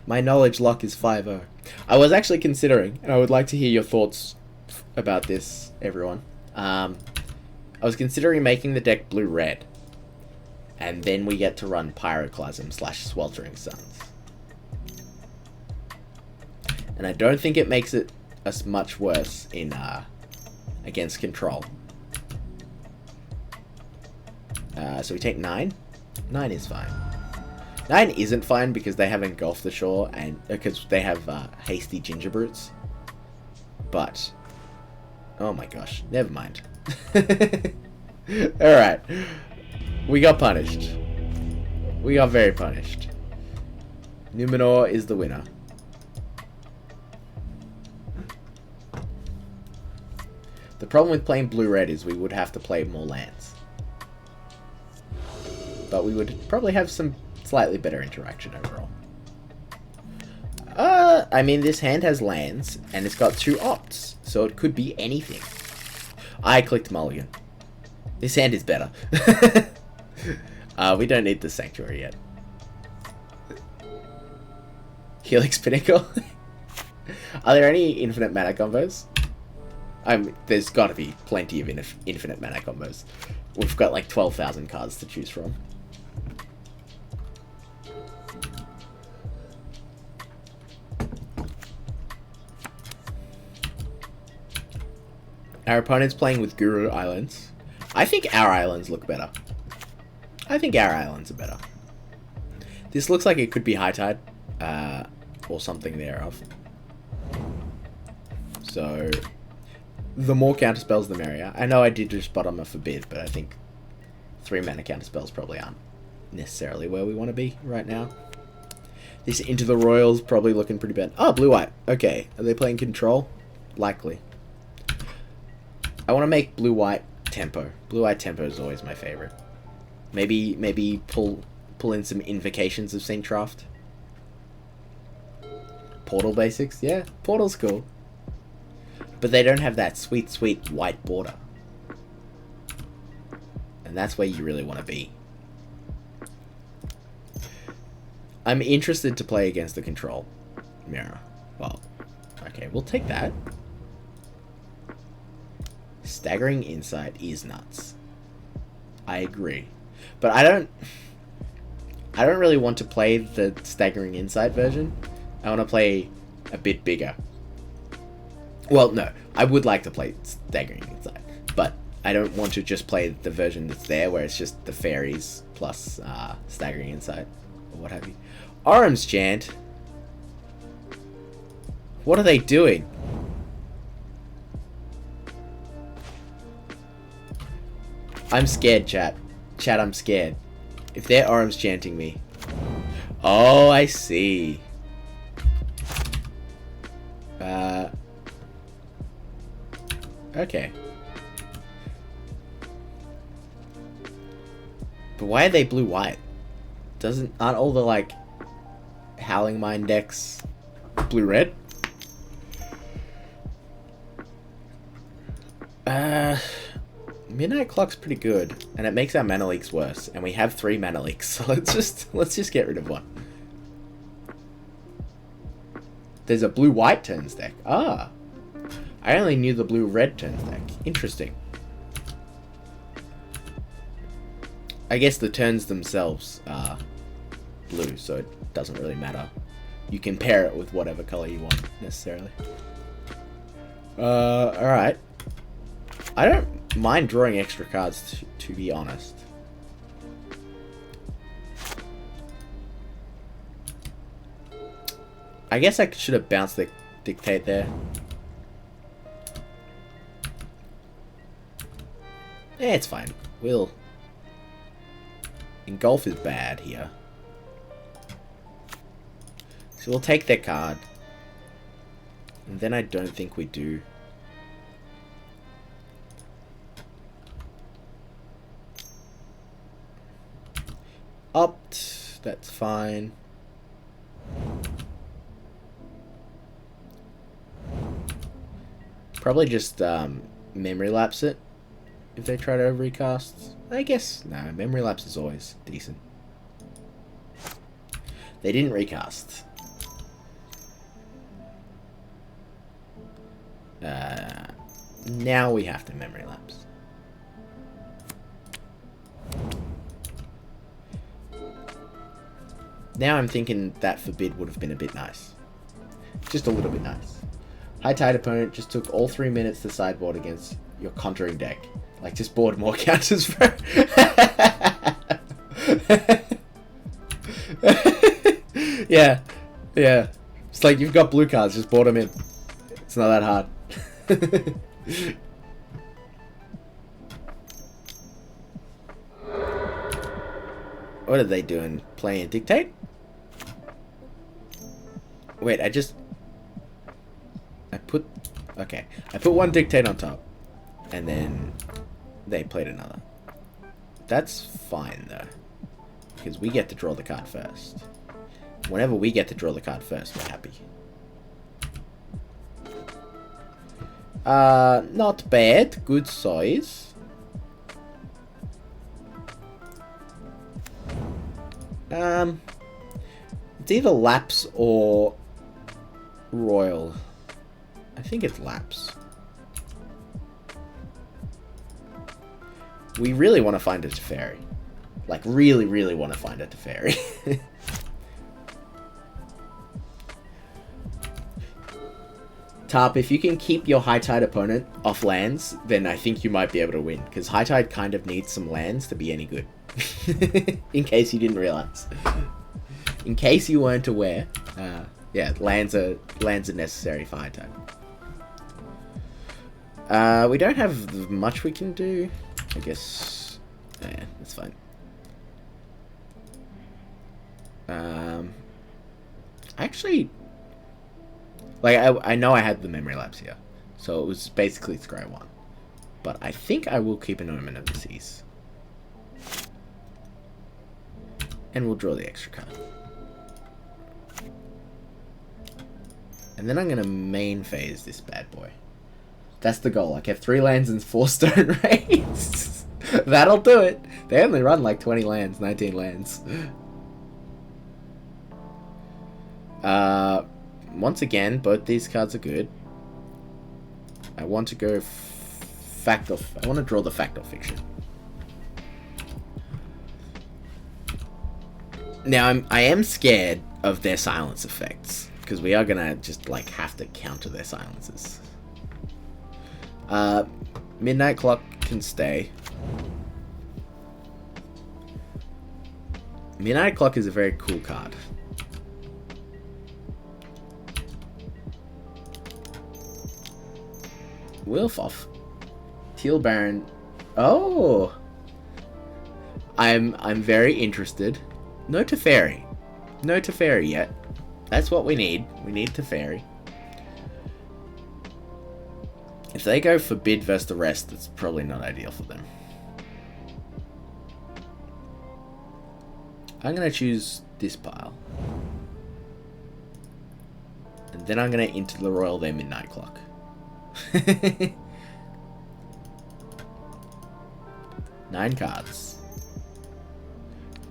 [SPEAKER 1] My knowledge lock is 5-0. I was actually considering, and I would like to hear your thoughts about this, everyone. I was considering making the deck blue-red, and then we get to run Pyroclasm / Sweltering Suns. And I don't think it makes it as much worse in against control. So we take 9. 9 is fine. 9 isn't fine because they have Engulf the Shore and because they have Hasty Gingerbrutes. But oh my gosh, never mind. Alright. We got punished. We got very punished. Numenor is the winner. The problem with playing blue-red is we would have to play more lands. But we would probably have some slightly better interaction overall. I mean, this hand has lands, and it's got 2 opts, so it could be anything. I clicked Mulligan. This hand is better. We don't need the Sanctuary yet. Helix Pinnacle? Are there any infinite mana combos? There's got to be plenty of infinite mana combos. We've got like 12,000 cards to choose from. Our opponent's playing with Guru Islands. I think our islands look better. I think our islands are better. This looks like it could be High Tide, or something thereof. So, the more counterspells, the merrier. I know I did just bottom a Forbid, but I think 3 mana counterspells probably aren't necessarily where we want to be right now. This Into the Roil's probably looking pretty bad. Oh, blue-white. Okay. Are they playing control? Likely. I want to make blue-white tempo. Blue-white tempo is always my favorite. Maybe pull in some invocations of Saint Traft. Portal basics? Yeah, Portal's cool. But they don't have that sweet, sweet white border. And that's where you really want to be. I'm interested to play against the control mirror. Well, okay, we'll take that. Staggering Insight is nuts. I agree. But I don't really want to play the Staggering Insight version. I want to play a bit bigger. Well, no. I would like to play Staggering Insight. But I don't want to just play the version that's there where it's just the fairies plus Staggering Insight. Or what have you. Orim's Chant. What are they doing? I'm scared, chat. Chat, I'm scared. If they're Orim's chanting me. Oh, I see. Okay. But why are they blue-white? Aren't all the, like, Howling Mine decks blue-red? Midnight Clock's pretty good, and it makes our mana leaks worse, and we have 3 mana leaks, so let's just get rid of one. There's a blue-white turns deck. Ah! I only knew the blue-red turns deck. Interesting. I guess the turns themselves are blue, so it doesn't really matter. You can pair it with whatever color you want, necessarily. Alright. I don't mind drawing extra cards, to be honest. I guess I should have bounced the Dictate there. Yeah, it's fine. Engulf is bad here. So we'll take their card. And then I don't think we do. Opt. That's fine. Probably just Memory Lapse it. If they try to recast, I guess, no, Memory Lapse is always decent. They didn't recast. Now we have to Memory Lapse. Now I'm thinking that Forbid would have been a bit nice. Just a little bit nice. High Tide opponent just took all 3 minutes to sideboard against your Conjuring deck. Like, just board more counters, bro. Yeah. Yeah. It's like, you've got blue cards, just board them in. It's not that hard. What are they doing? Playing a Dictate? Wait, I put one Dictate on top. And then they played another. That's fine, though. Because we get to draw the card first. Whenever we get to draw the card first, we're happy. Not bad. Good size. It's either Lapse or Roil. I think it's Lapse. We really want to find a Teferi. Like, really, really want to find a Teferi. Tarp, if you can keep your High Tide opponent off lands, then I think you might be able to win. Because High Tide kind of needs some lands to be any good. In case you didn't realize. In case you weren't aware. Yeah, lands are necessary for High Tide. We don't have much we can do. I guess, yeah, that's fine. Actually, like, I know I had the Memory Lapse here, so it was basically scry 1. But I think I will keep an Omen of the Seas. And we'll draw the extra card. And then I'm going to main phase this bad boy. That's the goal. Like, have 3 lands and 4 stone rays. That'll do it. They only run like 20 lands, 19 lands. Once again, both these cards are good. I want to go I want to draw the Factor Fiction. Now, I am scared of their silence effects. Because we are going to just, like, have to counter their silences. Midnight Clock can stay. Midnight Clock is a very cool card. Wilfoff. Teal Baron. Oh! I'm very interested. No Teferi. No Teferi yet. That's what we need. We need Teferi. If they go Forbid versus the rest, it's probably not ideal for them. I'm going to choose this pile. And then I'm going to Into the Roil their Midnight Clock. 9 cards.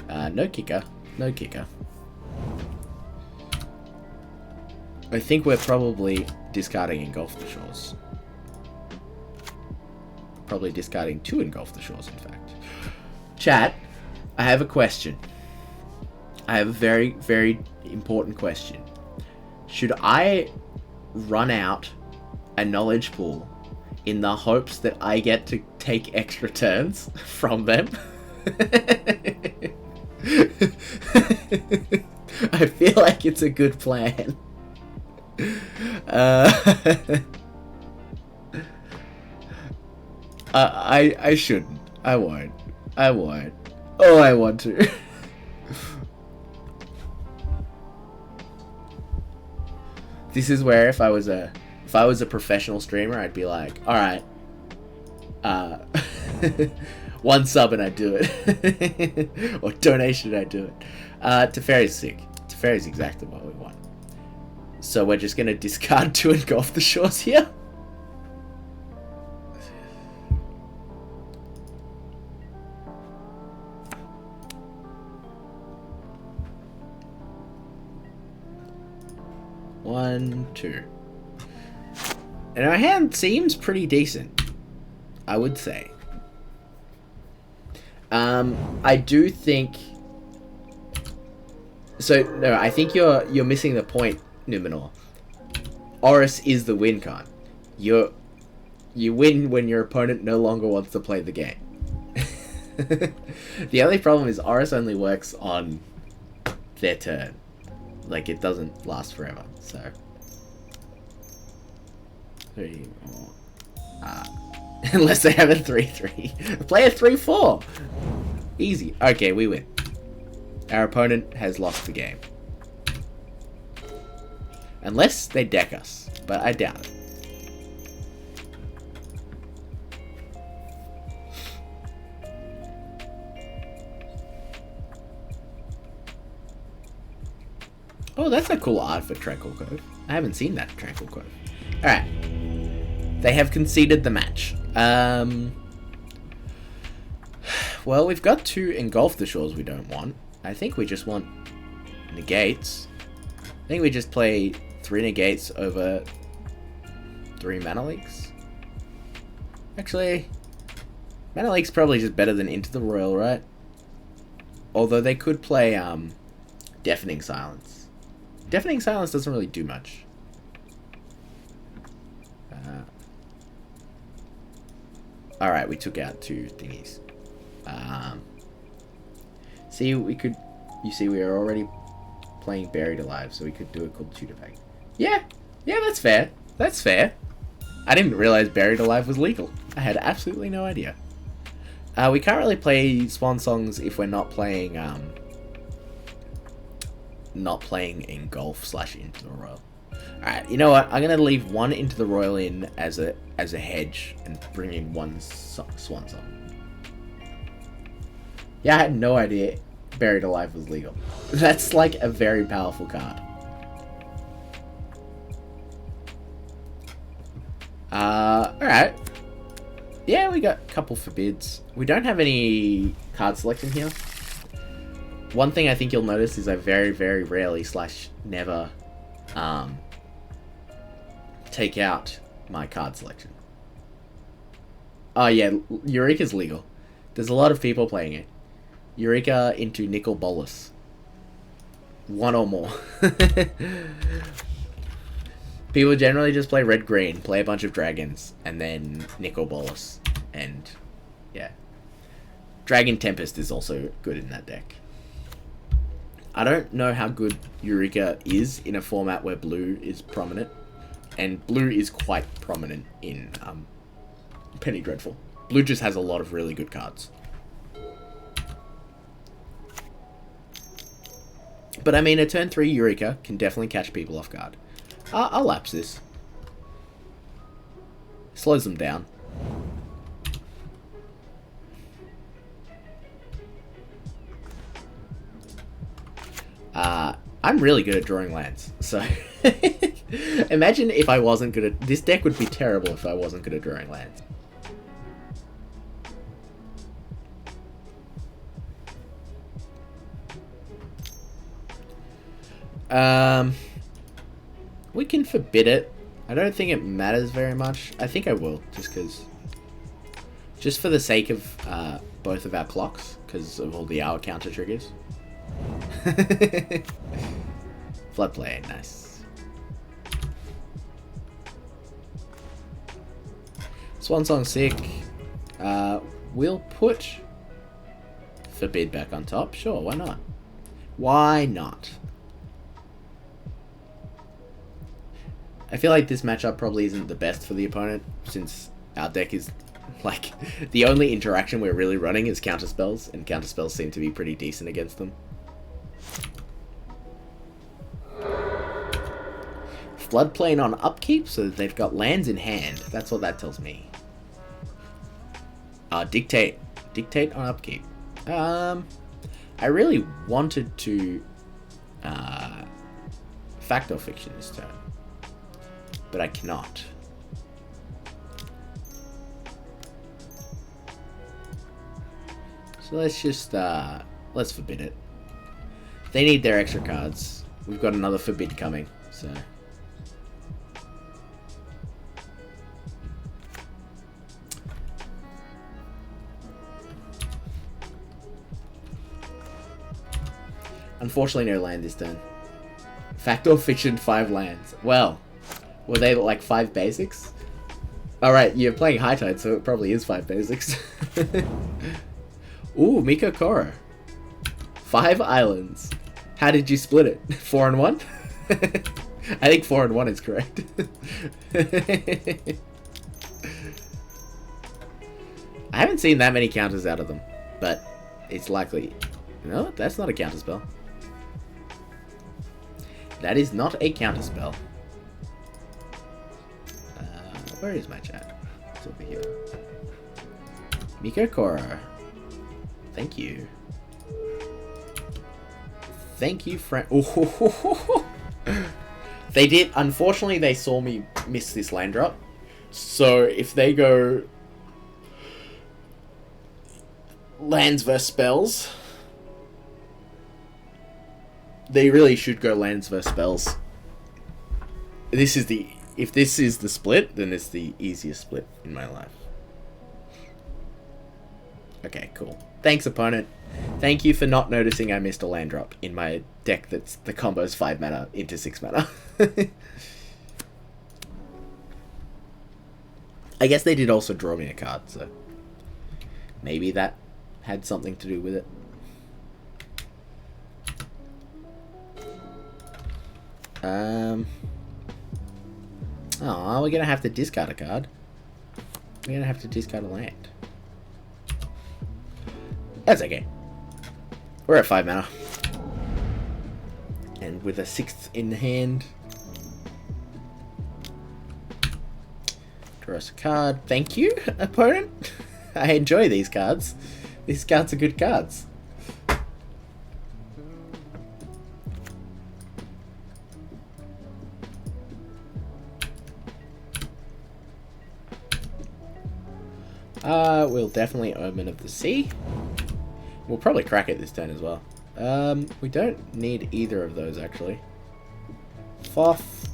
[SPEAKER 1] No kicker. No kicker. I think we're probably discarding Engulf the Shores. Probably discarding 2 Engulf the Shores, in fact. Chat, I have a question. I have a very, very important question. Should I run out a knowledge pool in the hopes that I get to take extra turns from them? I feel like it's a good plan. I shouldn't. I won't. I won't. Oh, I want to. This is where if I was a professional streamer, I'd be like, all right, 1 sub and I'd do it, or donation and I'd do it. Teferi's sick. Teferi's exactly what we want. So we're just gonna discard 2 and go off the shores here. One, 2. And our hand seems pretty decent, I would say. I do think... So, no, I think you're missing the point, Numenor. Oris is the win card. You win when your opponent no longer wants to play the game. The only problem is Oris only works on their turn. Like, it doesn't last forever, so... 3 more. Unless they have a 3-3. Play a 3-4! Easy. Okay, we win. Our opponent has lost the game. Unless they deck us, but I doubt it. Oh, that's a cool art for Tranquil Cove. I haven't seen that Tranquil Cove. Alright. They have conceded the match. Well, we've got 2 Engulf the Shores we don't want. I think we just want Negates. I think we just play 3 Negates over 3 Mana Leaks. Actually, Mana Leak's probably just better than Into the Roil, right? Although they could play Deafening Silence. Deafening Silence doesn't really do much. Alright, we took out 2 thingies. See, you see, we are already playing Buried Alive, so we could do a cool tutor pack. Yeah, that's fair. That's fair. I didn't realize Buried Alive was legal. I had absolutely no idea. We can't really play Swan Songs if we're not playing Engulf / Into the Roil. Alright, you know what? I'm gonna leave 1 Into the Roil in as a hedge and bring in 1 Swan Song. Yeah, I had no idea Buried Alive was legal. That's like a very powerful card. Alright. Yeah, we got a couple forbids. We don't have any card selection here. One thing I think you'll notice is I very, very rarely / never take out my card selection. Oh yeah, Eureka's legal. There's a lot of people playing it. Eureka into Nicol Bolas. 1 or more. People generally just play red-green, play a bunch of dragons, and then Nicol Bolas. And, yeah. Dragon Tempest is also good in that deck. I don't know how good Eureka is in a format where blue is prominent. And blue is quite prominent in Penny Dreadful. Blue just has a lot of really good cards. But I mean, a turn 3 Eureka can definitely catch people off guard. I'll lapse this. Slows them down. I'm really good at drawing lands, so imagine if I wasn't good at... This deck would be terrible if I wasn't good at drawing lands. We can forbid it. I don't think it matters very much. I think I will, just because... Just for the sake of both of our clocks, because of all the hour counter triggers. Floodplay, nice. Swan Song sick. We'll put Forbid back on top. Sure, why not? Why not? I feel like this matchup probably isn't the best for the opponent, since our deck is, like, the only interaction we're really running is counterspells, and counterspells seem to be pretty decent against them. Floodplain on upkeep, so they've got lands in hand. That's what that tells me. Dictate. Dictate on upkeep. I really wanted to Fact or Fiction this turn, but I cannot. So let's just let's forbid it. They need their extra cards. We've got another forbid coming, so. Unfortunately, no land this turn. Fact or Fiction, 5 lands. Well, were they like 5 basics? Alright, you're playing High Tide, so it probably is 5 basics. Ooh, Miko Koro. 5 islands. How did you split it? 4 and 1? I think 4 and 1 is correct. I haven't seen that many counters out of them, but it's likely... No, that's not a counterspell. That is not a counterspell. Where is my chat? It's over here. Miko Koro. Thank you. Thank you, friend. They did. Unfortunately, they saw me miss this land drop. So if they go lands versus spells, they really should go lands versus spells. This is the... If this is the split, then it's the easiest split in my life. Okay, cool. Thanks, opponent. Thank you for not noticing I missed a land drop in my deck that's the combo's 5 mana into 6 mana. I guess they did also draw me a card, so maybe that had something to do with it. Oh, we're gonna have to discard a card. We're gonna have to discard a land. That's okay. We're at 5 mana. And with a 6th in hand. Draw us a card. Thank you, opponent. I enjoy these cards. These cards are good cards. We'll definitely Omen of the Sea. We'll probably crack it this turn as well. We don't need either of those, actually. Foth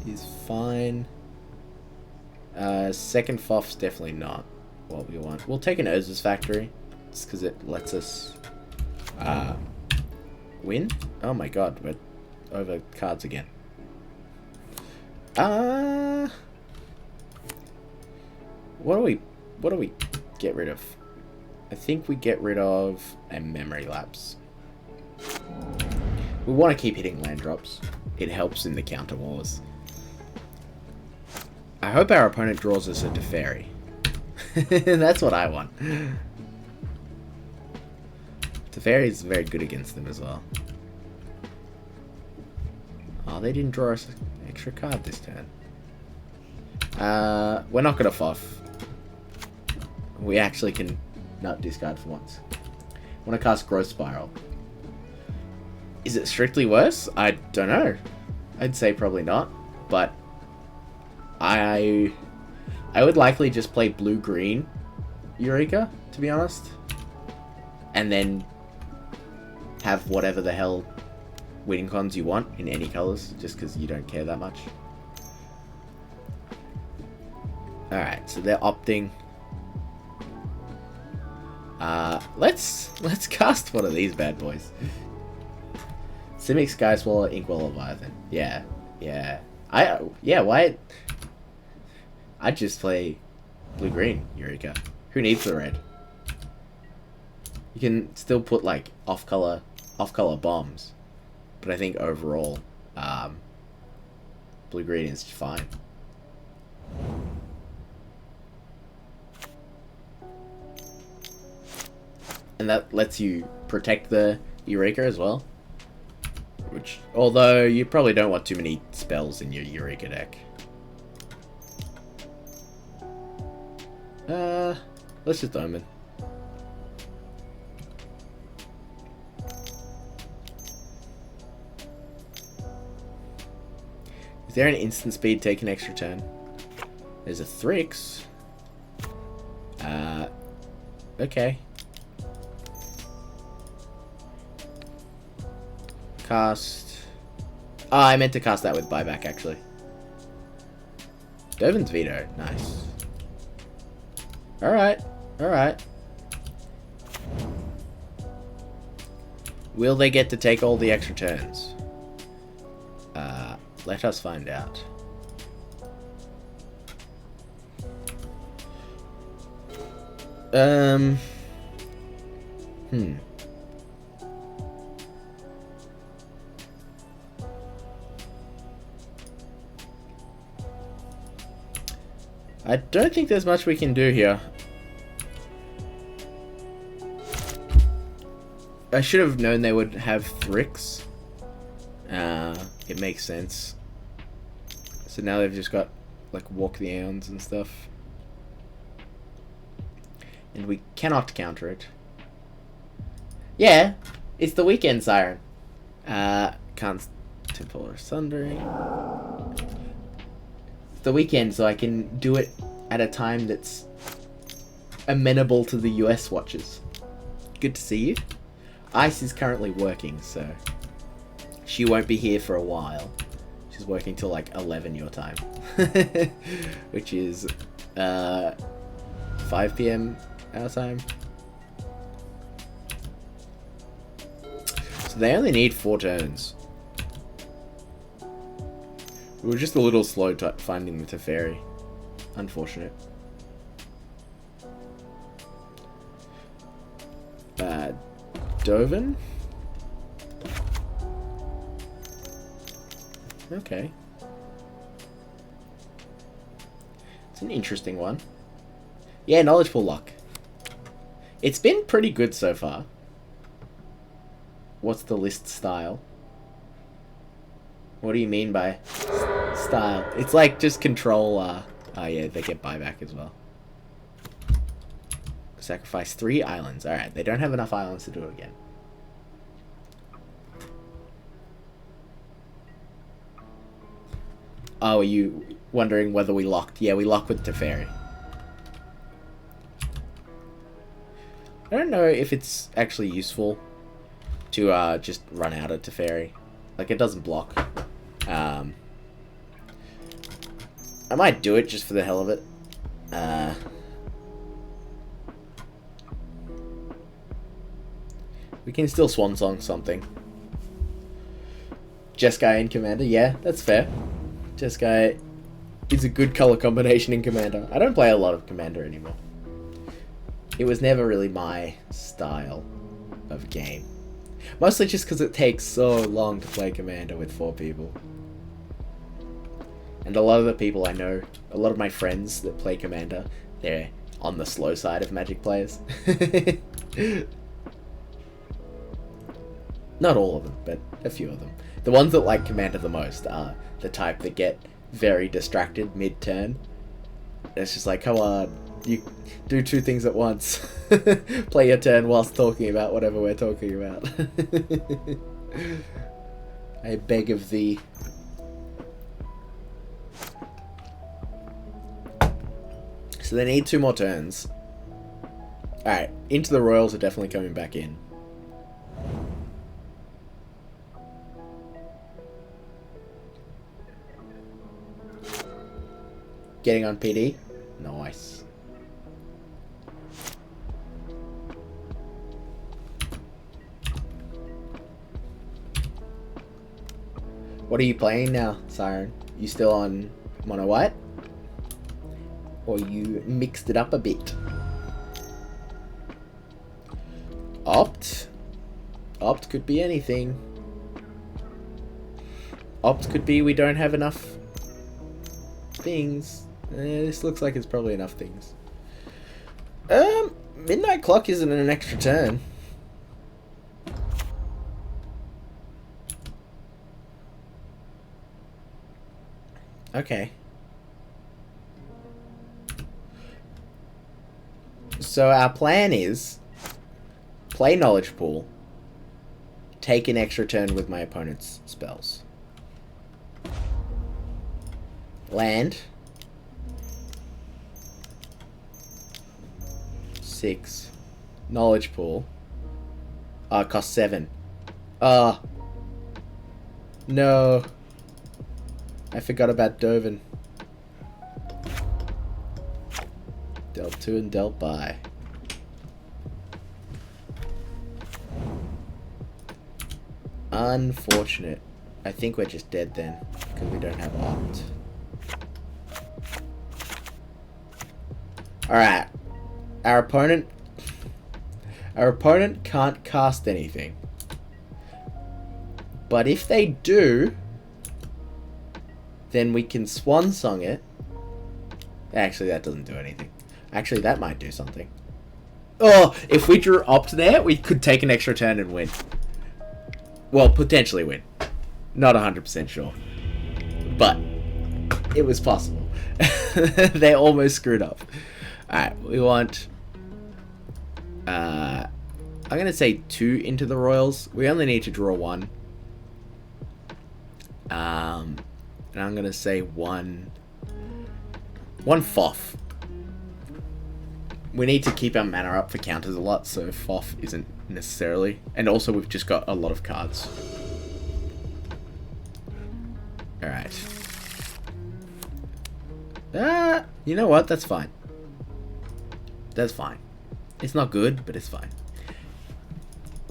[SPEAKER 1] is fine. Second Foth's definitely not what we want. We'll take an Urza's Factory, just because it lets us win. Oh my god, we're over cards again. What do we get rid of? I think we get rid of a Memory Lapse. We want to keep hitting land drops. It helps in the counter wars. I hope our opponent draws us a Teferi. That's what I want. Teferi is very good against them as well. Oh, they didn't draw us an extra card this turn. We're not gonna fuff. We actually can not discard for once. I want to cast Growth Spiral. Is it strictly worse? I don't know. I'd say probably not, but I would likely just play blue-green Eureka, to be honest, and then have whatever the hell winning cons you want in any colors, just because you don't care that much. Alright, so they're opting. Let's cast one of these bad boys. Simic Sky Swallow, Inkwell Leviathan. Yeah. Why? I'd just play blue-green Eureka. Who needs the red? You can still put like off-color bombs, but I think overall, blue-green is fine. And that lets you protect the Eureka as well. Which, although you probably don't want too many spells in your Eureka deck. Let's just Omen. Is there an instant speed take an extra turn? There's a Thrix. Okay. Cast. Oh, I meant to cast that with buyback, actually. Dovin's Veto. Nice. Alright. Will they get to take all the extra turns? Let us find out. I don't think there's much we can do here. I should have known they would have Thrix. It makes sense. So now they've just got like Walk the Aeons and stuff. And we cannot counter it. Yeah, it's the Weekend Siren. Can't Temporal Sundering. It's the weekend, so I can do it at a time that's amenable to the US watchers. Good to see you. Ice is currently working, so she won't be here for a while. She's working till like 11 your time. Which is 5 PM our time. So they only need 4 turns. We were just a little slow finding the Teferi. Unfortunate. Dovin? Okay. It's an interesting one. Yeah, Knowledge Pool Luck. It's been pretty good so far. What's the list style? What do you mean by style? It's like just control, oh yeah, they get buyback as well. Sacrifice 3 islands. Alright, they don't have enough islands to do it again. Oh, are you wondering whether we locked? Yeah, we locked with Teferi. I don't know if it's actually useful to just run out of Teferi. Like, it doesn't block. I might do it just for the hell of it. We can still Swan Song something. Jeskai in Commander, yeah, that's fair. Jeskai is a good color combination in Commander. I don't play a lot of Commander anymore. It was never really my style of game. Mostly just because it takes so long to play Commander with 4 people. And a lot of the people I know, a lot of my friends that play Commander, they're on the slow side of Magic players. Not all of them, but a few of them. The ones that like Commander the most are the type that get very distracted mid-turn. It's just like, come on, you do two things at once. Play your turn whilst talking about whatever we're talking about. I beg of thee. So they need 2 more turns. Alright, Into the Royals are definitely coming back in. Getting on PD? Nice. What are you playing now, Siren? You still on mono white? Or you mixed it up a bit? Opt? Opt could be anything. Opt could be we don't have enough things. This looks like it's probably enough things. Midnight Clock isn't an extra turn. Okay. So our plan is play Knowledge Pool, take an extra turn with my opponent's spells. Land. 6. Knowledge Pool. Cost 7. No. I forgot about Dovin. Dealt 2 and dealt by. Unfortunate. I think we're just dead then, because we don't have Opt. Alright. Our opponent can't cast anything. But if they do, then we can Swan Song it. Actually, that doesn't do anything. Actually, that might do something. Oh, if we drew Opt there, we could take an extra turn and win. Well, potentially win. Not 100% sure. But it was possible. They almost screwed up. Alright, we want... I'm going to say 2 Into the Royals. We only need to draw 1. And I'm going to say 1 Foff. We need to keep our mana up for counters a lot, so Foff isn't necessarily. And also we've just got a lot of cards. Alright. You know what? That's fine. That's fine. It's not good, but it's fine.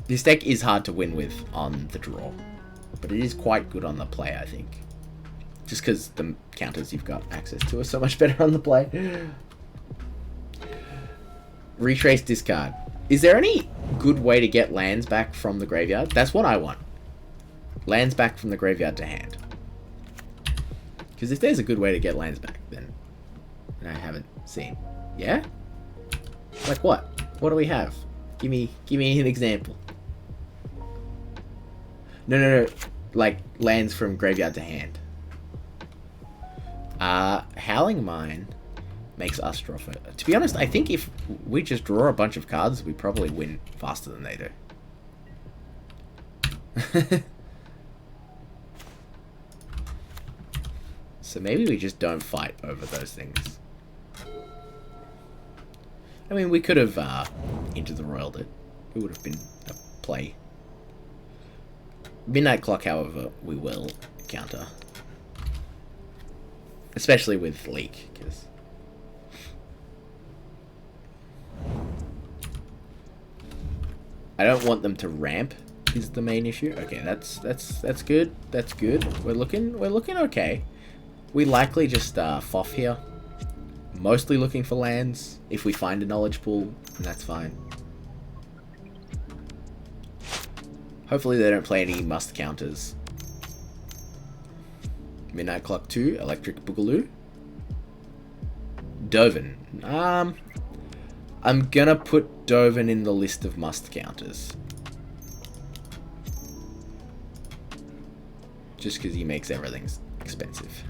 [SPEAKER 1] This deck is hard to win with on the draw, but it is quite good on the play, I think. Just because the counters you've got access to are so much better on the play. Retrace discard. Is there any good way to get lands back from the graveyard? That's what I want. Lands back from the graveyard to hand. Because if there's a good way to get lands back, then I haven't seen. Yeah? Like what? What do we have? Give me an example. No. Like lands from graveyard to hand. Howling Mine makes us draw for... To be honest, I think if we just draw a bunch of cards, we probably win faster than they do. So maybe we just don't fight over those things. I mean, we could have Into the Roiled it. It would have been a play. Midnight Clock, however, we will counter. Especially with Leak, because... I don't want them to ramp, is the main issue. Okay, that's good. That's good. We're looking okay. We likely just Foff here. Mostly looking for lands. If we find a Knowledge Pool, that's fine. Hopefully they don't play any must counters. Midnight Clock 2, Electric Boogaloo. Dovin. I'm gonna put Dovin in the list of must counters. Just because he makes everything expensive.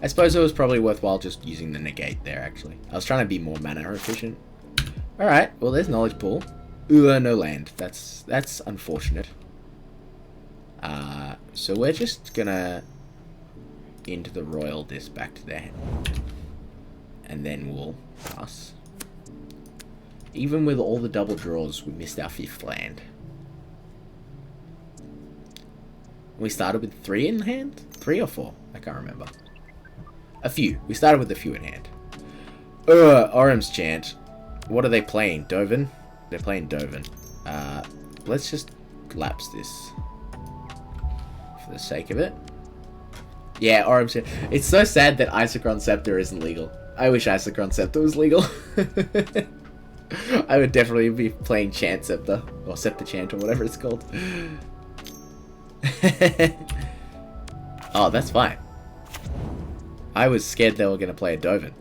[SPEAKER 1] I suppose it was probably worthwhile just using the negate there, actually. I was trying to be more mana efficient. Alright, well there's Knowledge Pool. Ooh, no land. That's unfortunate. So we're just gonna Into the Roil this back to their hand. And then we'll pass. Even with all the double draws, we missed our 5th land. We started with 3 in hand? 3 or 4? I can't remember. A few. We started with a few in hand. Orem's Chant. What are they playing? Dovin? They're playing Dovin. Let's just lapse this. For the sake of it. Yeah, Orem's Chant. It's so sad that Isochron Scepter isn't legal. I wish Isochron Scepter was legal. I would definitely be playing Chant Scepter. Or Scepter Chant or whatever it's called. Oh, that's fine. I was scared they were going to play a Dovin.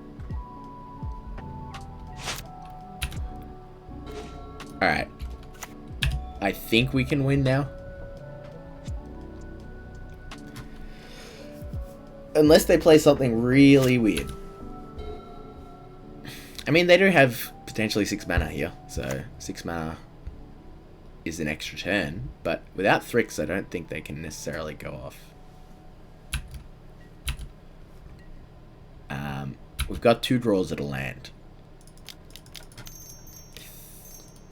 [SPEAKER 1] Alright. I think we can win now. Unless they play something really weird. I mean, they do have potentially 6 mana here. So, 6 mana is an extra turn. But without Thrix, I don't think they can necessarily go off. We've got 2 draws at a land.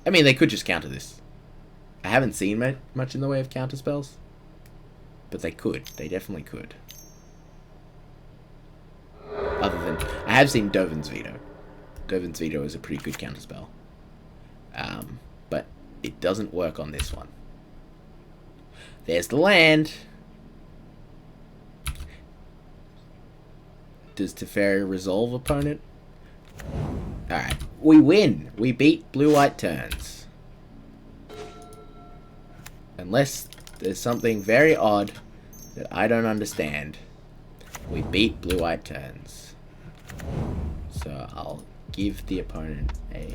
[SPEAKER 1] I mean, they could just counter this. I haven't seen much in the way of counter spells. But they could. They definitely could. Other than... I have seen Dovin's Veto. Dovin's Veto is a pretty good counter spell. But it doesn't work on this one. There's the land. Does Teferi resolve opponent? Alright. We win. We beat blue-white turns. Unless there's something very odd that I don't understand. We beat blue-white turns. So I'll give the opponent a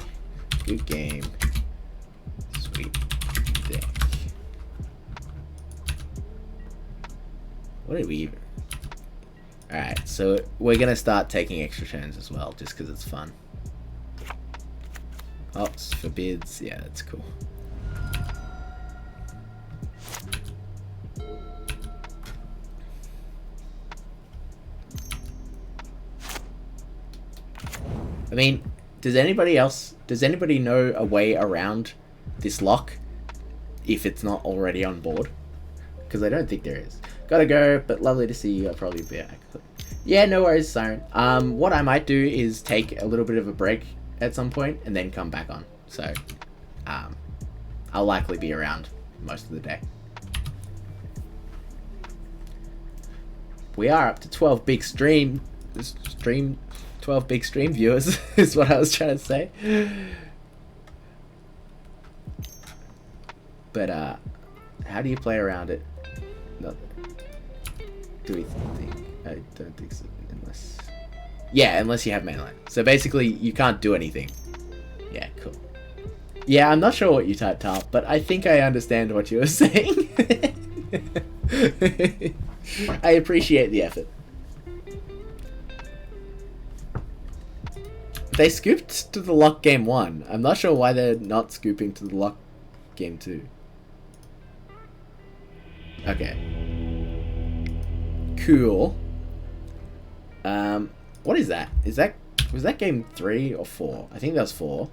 [SPEAKER 1] good game. Sweet deck. What did we even... Alright, so we're going to start taking extra turns as well, just because it's fun. Ops, forbids, yeah, that's cool. I mean, does anybody know a way around this lock if it's not already on board? Because I don't think there is. Gotta go, but lovely to see you. I'll probably be back. Yeah, no worries, Siren. What I might do is take a little bit of a break at some point and then come back on. So, I'll likely be around most of the day. We are up to 12 big 12 big stream viewers is what I was trying to say. But, how do you play around it? Nothing. Do we think? I don't think so, unless... Yeah, unless you have mainline. So basically, you can't do anything. Yeah, cool. Yeah, I'm not sure what you typed up, but I think I understand what you were saying. I appreciate the effort. They scooped to the lock game 1. I'm not sure why they're not scooping to the lock game 2. Okay. Cool. What is that? Was that game 3 or 4? I think that was 4.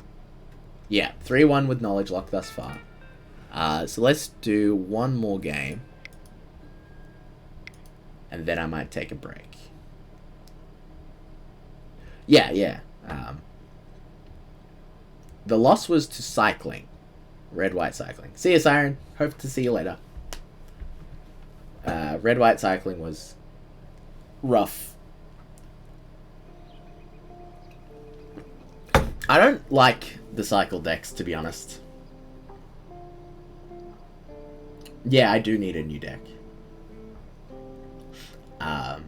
[SPEAKER 1] Yeah, 3-1 with knowledge lock thus far. So let's do one more game. And then I might take a break. Yeah. The loss was to cycling. Red-white cycling. See you, Siren. Hope to see you later. Red-white cycling was rough. I don't like the cycle decks, to be honest. Yeah, I do need a new deck. Um,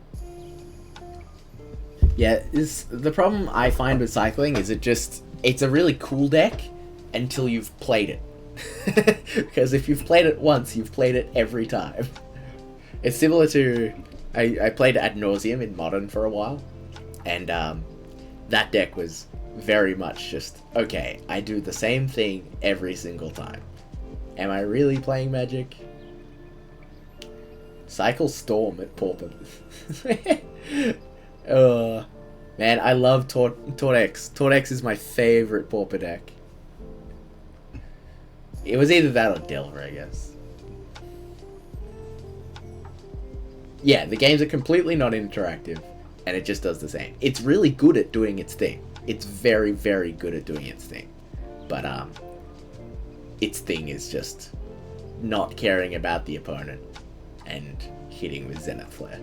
[SPEAKER 1] yeah, the problem I find with cycling is it's a really cool deck until you've played it. Because if you've played it once, you've played it every time. It's similar to... I played Ad Nauseam in Modern for a while, and that deck was very much just, okay, I do the same thing every single time. Am I really playing Magic? Cycle Storm at Pauper. Man, I love Tortex. Tortex is my favorite Pauper deck. It was either that or Delver, I guess. Yeah, the games are completely not interactive, and it just does the same. It's really good at doing its thing. It's very, very good at doing its thing. But, its thing is just not caring about the opponent and hitting with Zenith Flare.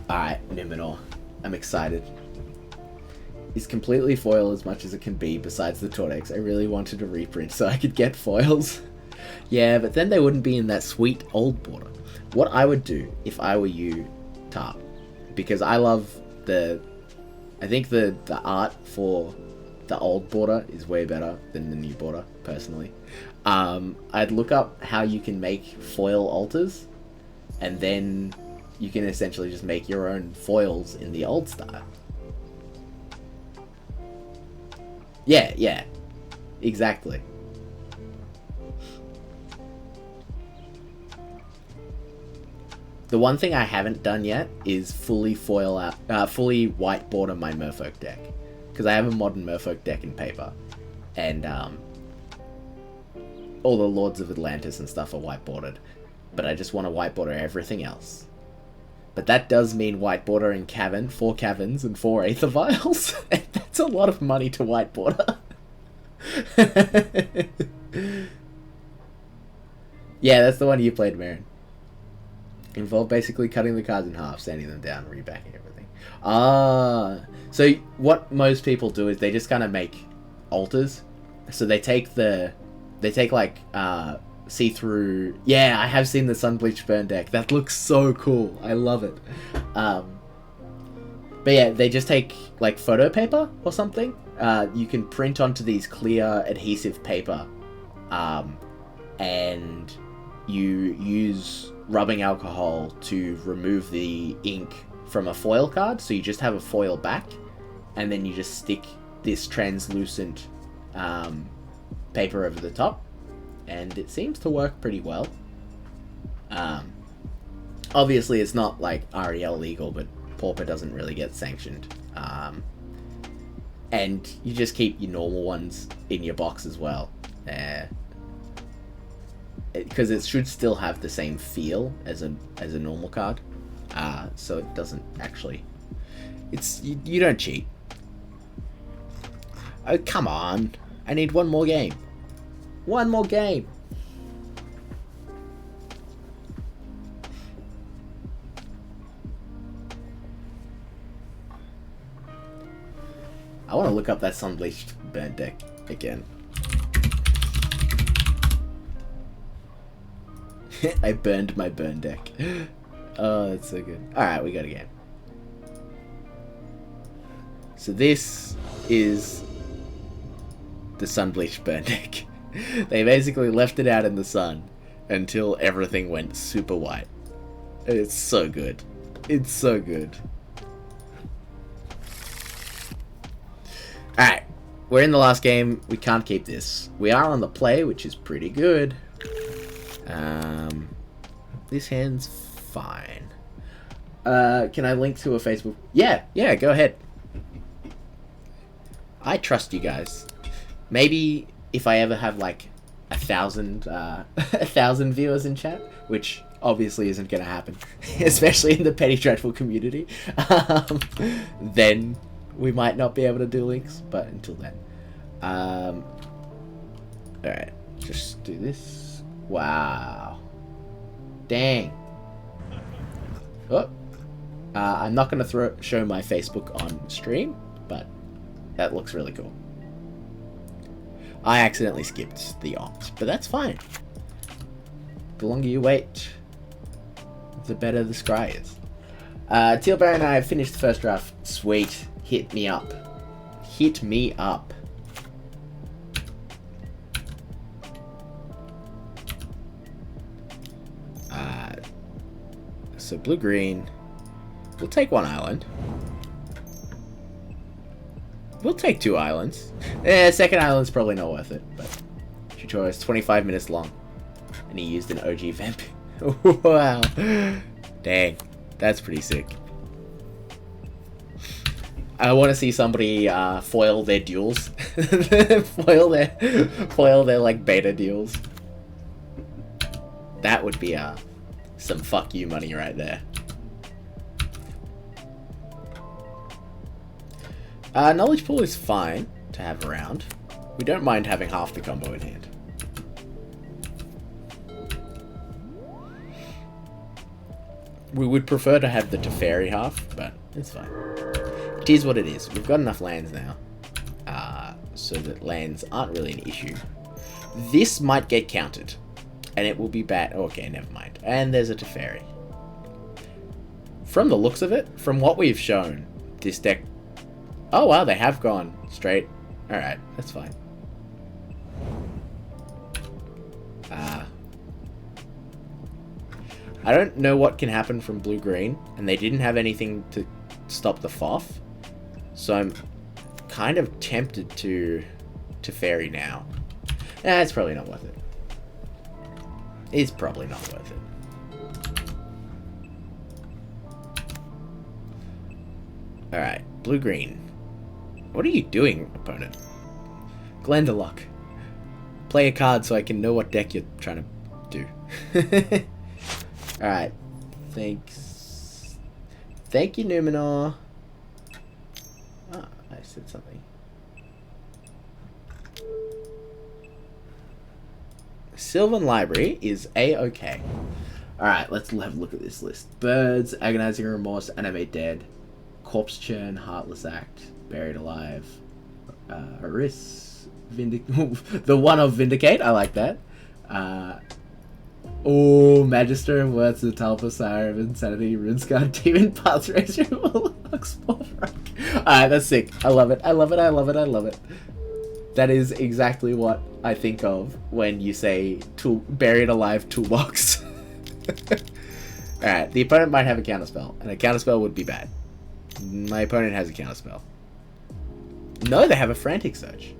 [SPEAKER 1] Alright, Mimikor. I'm excited. It's completely foil as much as it can be besides the Tortex. I really wanted a reprint so I could get foils. Yeah, but then they wouldn't be in that sweet old border. What I would do if I were you, Tarp, because I love I think the art for the old border is way better than the new border, personally. I'd look up how you can make foil altars, and then you can essentially just make your own foils in the old style. Yeah, exactly. The one thing I haven't done yet is fully fully white border my Merfolk deck, because I have a modern Merfolk deck in paper, and all the Lords of Atlantis and stuff are white bordered, but I just want to white border everything else. But that does mean white border in Cavern, 4 Caverns and 4 Aether Vials. That's a lot of money to white border. Yeah, that's the one you played, Marin. Involved basically cutting the cards in half, sanding them down, rebacking everything. So what most people do is they just kind of make altars. So they take like see-through. Yeah, I have seen the Sunbleached Burn deck. That looks so cool. I love it. But yeah, they just take like photo paper or something. You can print onto these clear adhesive paper, and you use rubbing alcohol to remove the ink from a foil card, so you just have a foil back, and then you just stick this translucent paper over the top, and it seems to work pretty well. Obviously it's not like REL legal, but Pauper doesn't really get sanctioned. And you just keep your normal ones in your box as well. Because it should still have the same feel as a normal card, so it doesn't actually. You don't cheat. Oh, come on! I need one more game. One more game. I want to look up that Sunbleached Burn deck again. I burned my burn deck. Oh, that's so good. Alright, we got a game. So this is the Sunbleached Burn deck. They basically left it out in the sun until everything went super white. It's so good. It's so good. Alright, we're in the last game. We can't keep this. We are on the play, which is pretty good. This hand's fine. Can I link to a Facebook? Yeah, go ahead. I trust you guys. Maybe if I ever have like 1,000 viewers in chat, which obviously isn't going to happen, especially in the Petty Dreadful community, then we might not be able to do links, but until then. Alright, just do this. Wow. Dang. Oh. I'm not going to show my Facebook on stream, but that looks really cool. I accidentally skipped the opt, but that's fine. The longer you wait, the better the scry is. Teal Bear and I have finished the first draft. Sweet. Hit me up. Hit me up. So blue-green. We'll take one island. We'll take 2 islands. Second island's probably not worth it, but tutorial is 25 minutes long. And he used an OG vamp. Wow. Dang. That's pretty sick. I want to see somebody foil their duels. foil their like beta duels. That would be some fuck you money right there. Knowledge pool is fine to have around. We don't mind having half the combo in hand. We would prefer to have the Teferi half, but it's fine. It is what it is. We've got enough lands now, so that lands aren't really an issue. This might get countered, and it will be bad. Okay, never mind. And there's a Teferi. From the looks of it, from what we've shown, this deck... Oh wow, they have gone straight. Alright, that's fine. I don't know what can happen from blue-green, and they didn't have anything to stop the FOF, so I'm kind of tempted to Teferi now. Nah, it's probably not worth it. It's probably not worth it. Alright, blue-green. What are you doing, opponent? Glendalock. Play a card so I can know what deck you're trying to do. Alright. Thanks. Thank you, Numenor. Ah, I said something. Sylvan Library is A-okay. Alright, let's have a look at this list. Birds, Agonizing Remorse, Animate Dead, Corpse Churn, Heartless Act, Buried Alive, Aris, the one of Vindicate, I like that. Magister of Words, the Talpa, Sire of Insanity, Runescar, Demon, Path Racer, Alright, that's sick. I love it, I love it, I love it, I love it. That is exactly what I think of when you say Buried Alive Toolbox. Alright, the opponent might have a counterspell, and a counterspell would be bad. My opponent has a counterspell. No, they have a Frantic Search.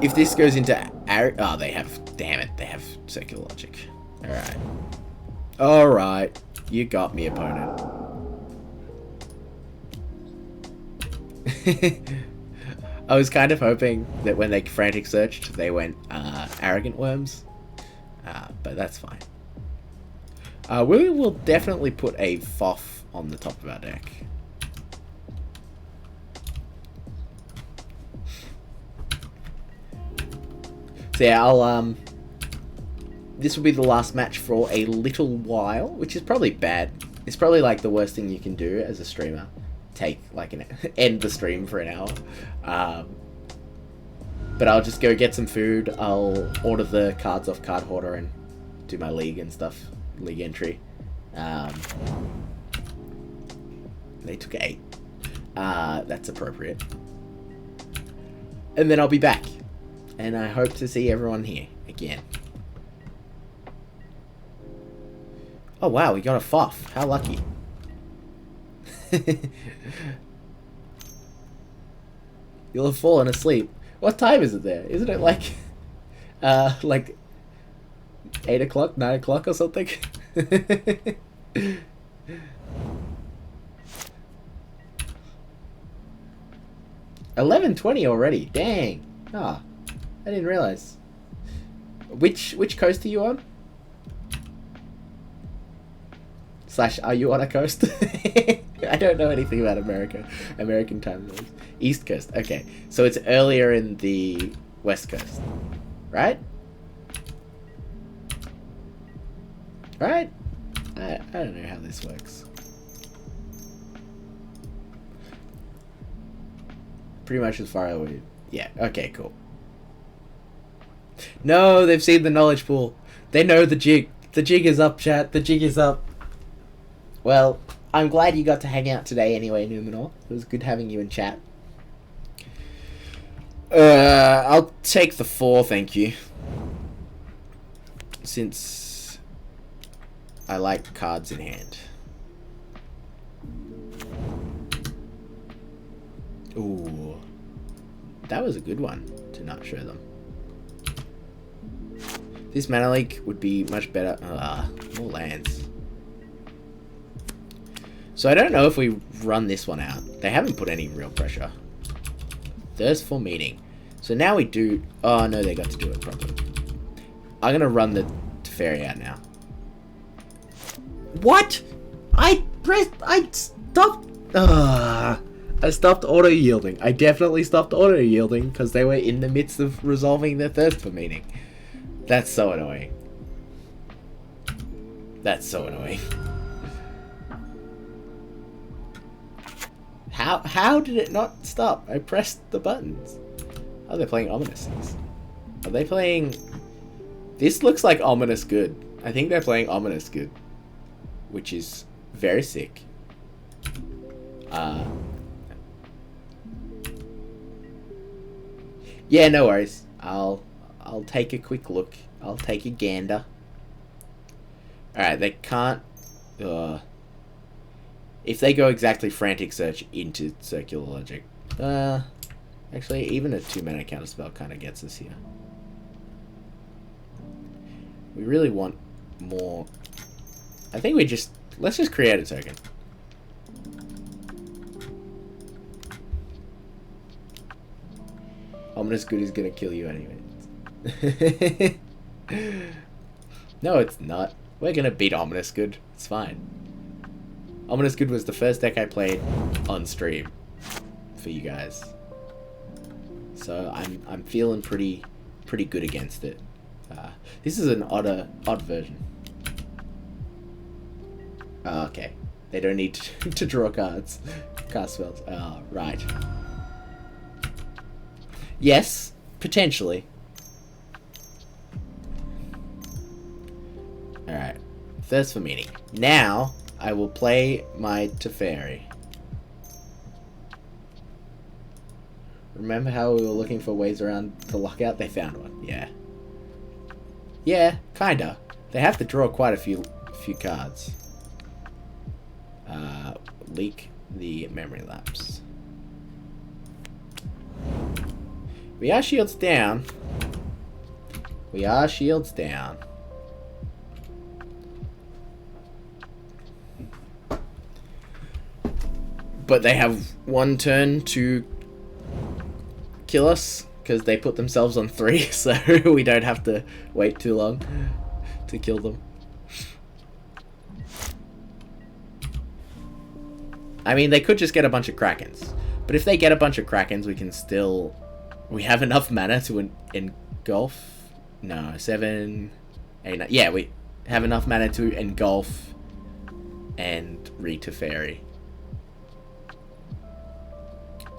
[SPEAKER 1] If this goes into... Oh, they have... Damn it, they have Circular Logic. Alright. Alright. You got me, opponent. I was kind of hoping that when they Frantic Searched, they went Arrogant Worms. But that's fine. We will definitely put a FOF on the top of our deck. So yeah, I'll this will be the last match for a little while, which is probably bad. It's probably like the worst thing you can do as a streamer. Take like end the stream for an hour. But I'll just go get some food. I'll order the cards off Card Hoarder and do my league and stuff, league entry. They took 8. That's appropriate. And then I'll be back. And I hope to see everyone here again. Oh wow, we got a FOF. How lucky. You'll have fallen asleep. What time is it there? Isn't it like 8 o'clock, 9 o'clock or something? 11:20 already. Dang. Ah, I didn't realize. Which coast are you on? / are you on a coast? I don't know anything about American time zones. East Coast. Okay, so it's earlier in the West Coast, right? Right? I don't know how this works. Pretty much as far away Yeah, okay, cool. No, they've seen the knowledge pool. They know the jig. The jig is up, chat. The jig is up. Well, I'm glad you got to hang out today anyway, Numenor. It was good having you in chat. I'll take the 4, thank you. Since I like cards in hand. Ooh. That was a good one to not show them. This mana leak would be much better. More lands. So I don't know if we run this one out. They haven't put any real pressure. Thirstful Meeting. So now we do... Oh, no, they got to do it properly. I'm going to run the Teferi out now. What? I stopped... I stopped auto-yielding. I definitely stopped auto-yielding because they were in the midst of resolving their Thirstful Meeting. That's so annoying. That's so annoying. How did it not stop? I pressed the buttons. Oh, they're playing Ominous things. Are they playing... This looks like Ominous Good. I think they're playing Ominous Good. Which is very sick. Yeah, no worries. I'll take a quick look. I'll take a gander. Alright, they can't... If they go exactly Frantic Search into Circular Logic. Actually, even a 2-mana counterspell kind of gets us here. We really want more... I think we just... Let's just create a token. Ominous Good is gonna kill you anyway. No, it's not. We're gonna beat Ominous Good. It's fine. Ominous Good was the first deck I played on stream for you guys. So I'm feeling pretty good against it. This is an odd version. Oh, okay. They don't need to draw cards. Cast spells. Oh, right. Yes, potentially. Alright. Thirstful Meeting. Now, I will play my Teferi. Remember how we were looking for ways around the lockout? They found one. Yeah. Yeah, kinda. They have to draw quite a few cards. Leak the Memory Lapse. We are shields down. We are shields down. But they have one turn to kill us because they put themselves on 3, so we don't have to wait too long to kill them. I mean, they could just get a bunch of Krakens. But if they get a bunch of Krakens, we can still... We have enough mana to engulf... No, 7... 8, 9... Yeah, we have enough mana to engulf and re-Teferi.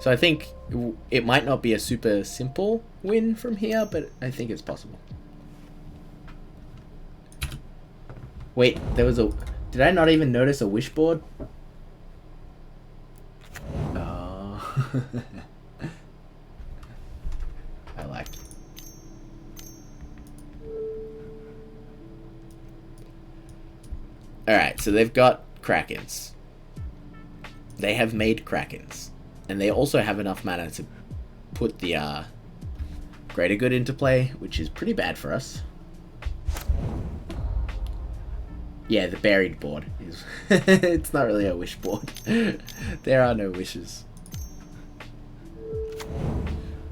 [SPEAKER 1] So I think it might not be a super simple win from here, but I think it's possible. Wait, there was a... Did I not even notice a wish board? Oh. I like it. Alright, so they've got Krakens. They have made Krakens. And they also have enough mana to put the Greater Good into play, which is pretty bad for us. Yeah, the buried board is... It's not really a wish board. There are no wishes.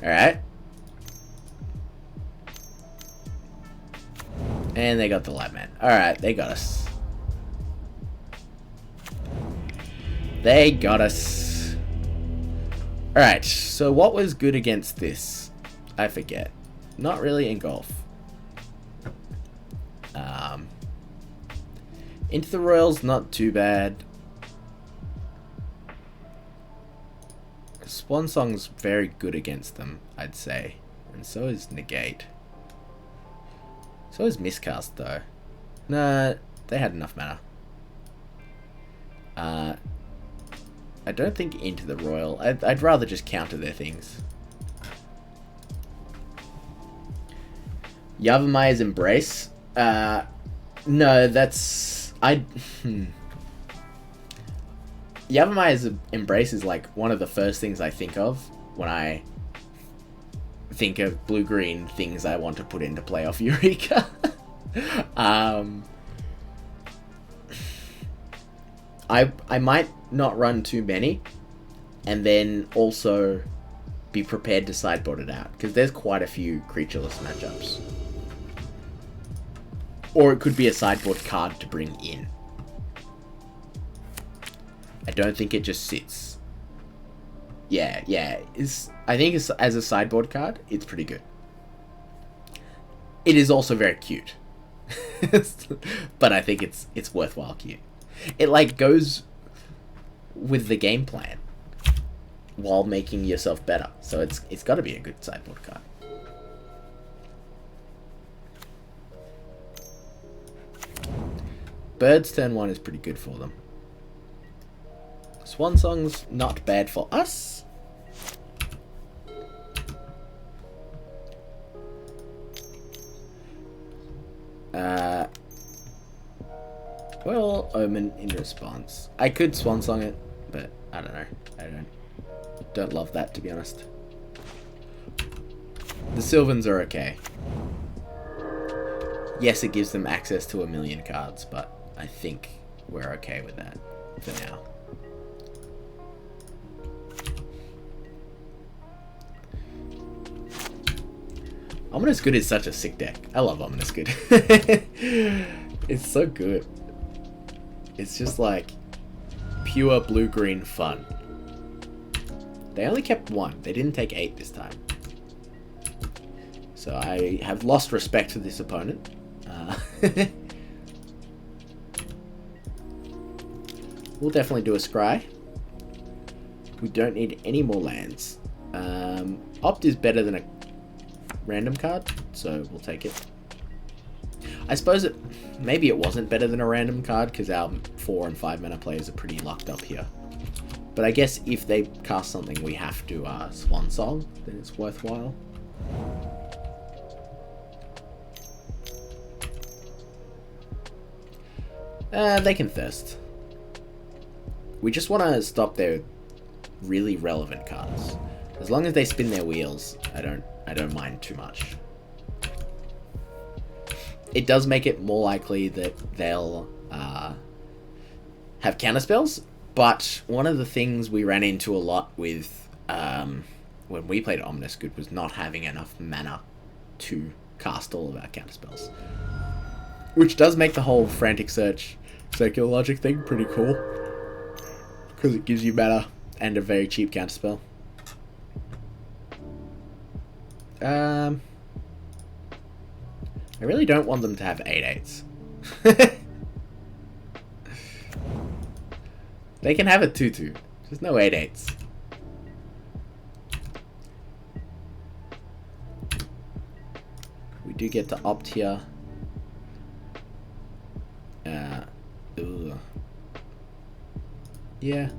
[SPEAKER 1] Alright. And they got the Lightman. Alright, they got us. They got us. Alright, so what was good against this? I forget. Not really Engulf. Into the Roil's not too bad. Swan Song's very good against them, I'd say. And so is Negate. So is Miscast, though. Nah, they had enough mana. I don't think Into the Roil. I'd rather just counter their things. Yavimai's Embrace. No, that's... Yavimai's Embrace is like one of the first things I think of when I think of blue-green things I want to put into play off Eureka. I might not run too many, and then also be prepared to sideboard it out, because there's quite a few creatureless matchups. Or it could be a sideboard card to bring in. I don't think it just sits. Yeah. I think as a sideboard card, it's pretty good. It is also very cute. But I think it's worthwhile cute. It like goes with the game plan while making yourself better. So it's got to be a good sideboard card. Bird's turn 1 is pretty good for them. Swan Song's not bad for us. Well, Omen in response. I could Swan Song it, but I don't know. I don't love that, to be honest. The Sylvans are okay. Yes, it gives them access to 1,000,000 cards, but I think we're okay with that for now. Ominous Good is such a sick deck. I love Ominous Good. It's so good. It's just like pure blue-green fun. They only kept 1. They didn't take 8 this time. So I have lost respect for this opponent. We'll definitely do a scry. We don't need any more lands. Opt is better than a random card, so we'll take it. I suppose maybe it wasn't better than a random card because our 4 and 5 mana players are pretty locked up here. But I guess if they cast something we have to Swan Song, then it's worthwhile. They can Thirst. We just want to stop their really relevant cards. As long as they spin their wheels, I don't mind too much. It does make it more likely that they'll have counterspells, but one of the things we ran into a lot with when we played Ominous Good was not having enough mana to cast all of our counterspells. Which does make the whole Frantic Search Circular Logic thing pretty cool, because it gives you mana and a very cheap counterspell. I really don't want them to have 8/8s. They can have a 2/2. There's no 8/8s. We do get to opt here. Yeah.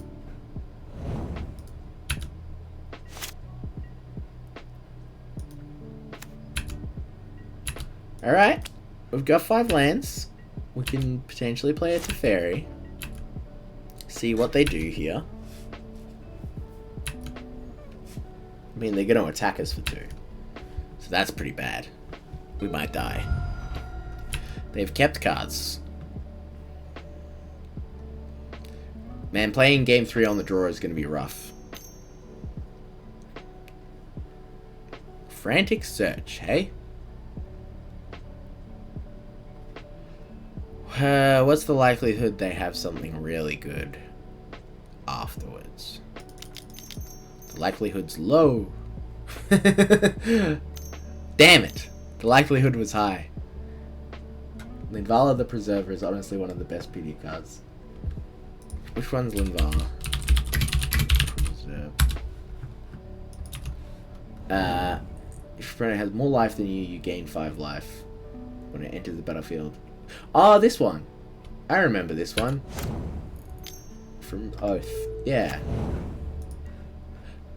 [SPEAKER 1] Alright, we've got 5 lands. We can potentially play a Teferi. See what they do here. I mean, they're going to attack us for 2. So that's pretty bad. We might die. They've kept cards. Man, playing game 3 on the draw is going to be rough. Frantic Search, hey? What's the likelihood they have something really good afterwards? The likelihood's low. Damn it! The likelihood was high. Linvala the Preserver is honestly one of the best PD cards. Which one's Linvala? Preserve. If your opponent has more life than you, you gain 5 life when it enters the battlefield. Oh, this one. I remember this one. From Oath. Yeah.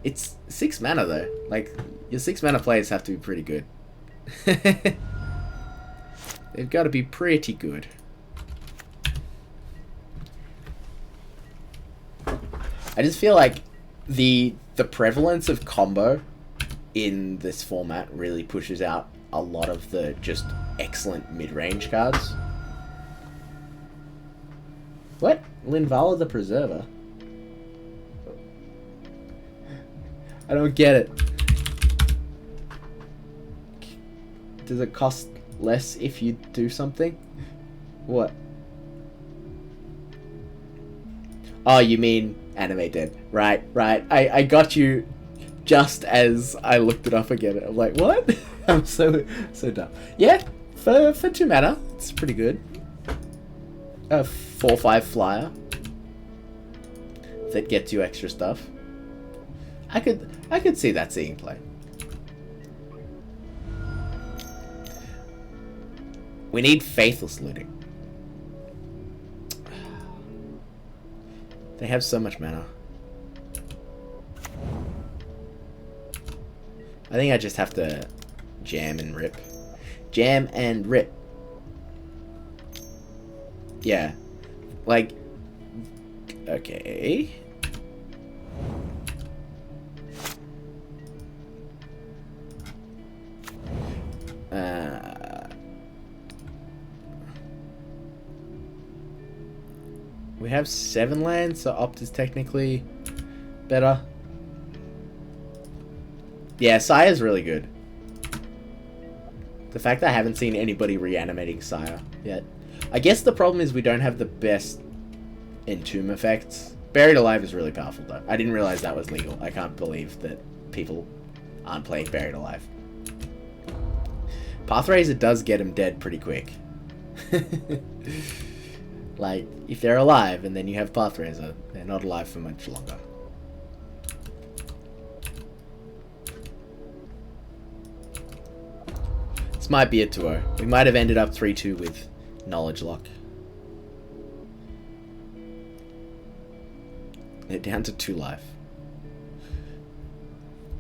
[SPEAKER 1] It's 6 mana though. Like, your 6 mana players have to be pretty good. They've got to be pretty good. I just feel like the prevalence of combo in this format really pushes out a lot of the just excellent mid-range cards. What? Linvala the Preserver? I don't get it. Does it cost less if you do something? What? Oh, you mean Anime Dead. Right. I got you just as I looked it up again. I'm like, what? I'm so dumb. Yeah, for 2 mana, it's pretty good. A 4/5 flyer that gets you extra stuff. I could see that seeing play. We need Faithless Looting. They have so much mana. I think I just have to jam and rip. Jam and rip. Yeah. Like, okay. We have 7 lands, so Opt is technically better. Yeah, Sire's really good. The fact that I haven't seen anybody reanimating Sire yet. I guess the problem is we don't have the best Entomb effects. Buried Alive is really powerful though. I didn't realize that was legal. I can't believe that people aren't playing Buried Alive. Pathrazer does get him dead pretty quick. Like, if they're alive and then you have Pathrazer, they're not alive for much longer. This might be a 2-0. We might have ended up 3-2 with Knowledge Lock. They're down to 2 life.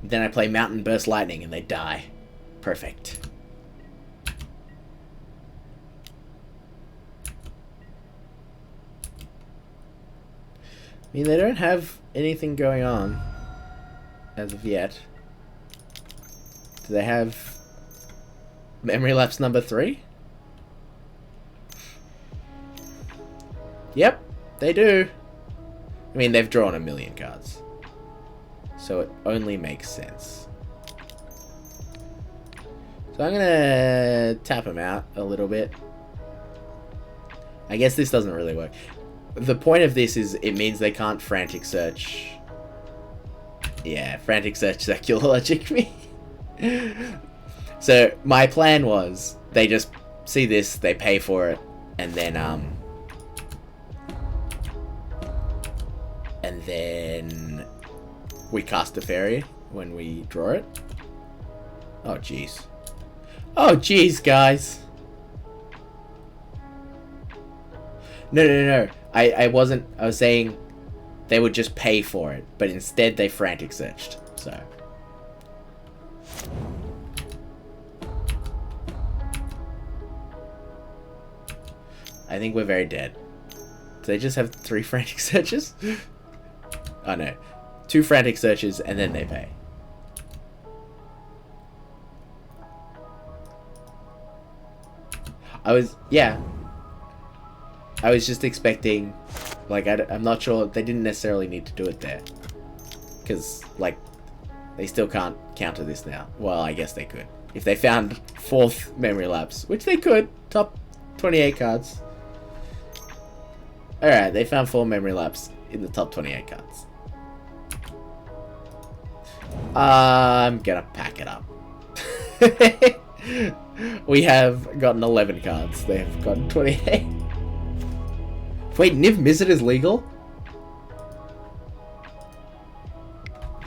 [SPEAKER 1] Then I play Mountain Burst Lightning and they die. Perfect. I mean, they don't have anything going on as of yet. Do they have Memory Lapse number 3? Yep, they do. I mean, they've drawn 1,000,000 cards. So it only makes sense. So I'm gonna tap them out a little bit. I guess this doesn't really work. The point of this is it means they can't Frantic Search. Yeah, Frantic Search Secular Logic me. So my plan was they just see this, they pay for it, and then we cast Teferi when we draw it. Oh jeez. Oh jeez, guys. No. I wasn't. I was saying they would just pay for it, but instead they Frantic Searched. So. I think we're very dead. Do they just have 3 Frantic Searches? Oh no. 2 Frantic Searches and then they pay. I was just expecting, like, I'm not sure, they didn't necessarily need to do it there. Because, like, they still can't counter this now. Well, I guess they could. If they found 4th Memory Lapse, which they could, top 28 cards. Alright, they found 4 Memory Lapse in the top 28 cards. I'm gonna pack it up. We have gotten 11 cards. They have gotten 28. Wait, Niv Mizzet is legal?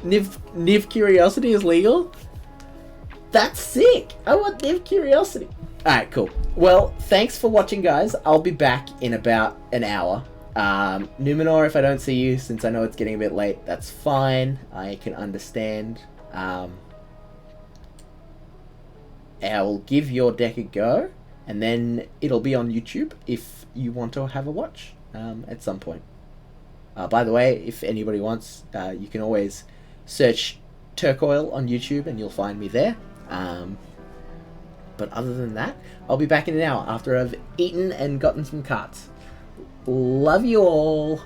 [SPEAKER 1] Niv Curiosity is legal? That's sick. I want their curiosity. Alright, cool. Well, thanks for watching, guys. I'll be back in about an hour. Numenor, if I don't see you, since I know it's getting a bit late, that's fine. I can understand. I'll give your deck a go, and then it'll be on YouTube if you want to have a watch at some point. By the way, if anybody wants, you can always search Turkoil on YouTube and you'll find me there. But other than that, I'll be back in an hour after I've eaten and gotten some cards. Love you all.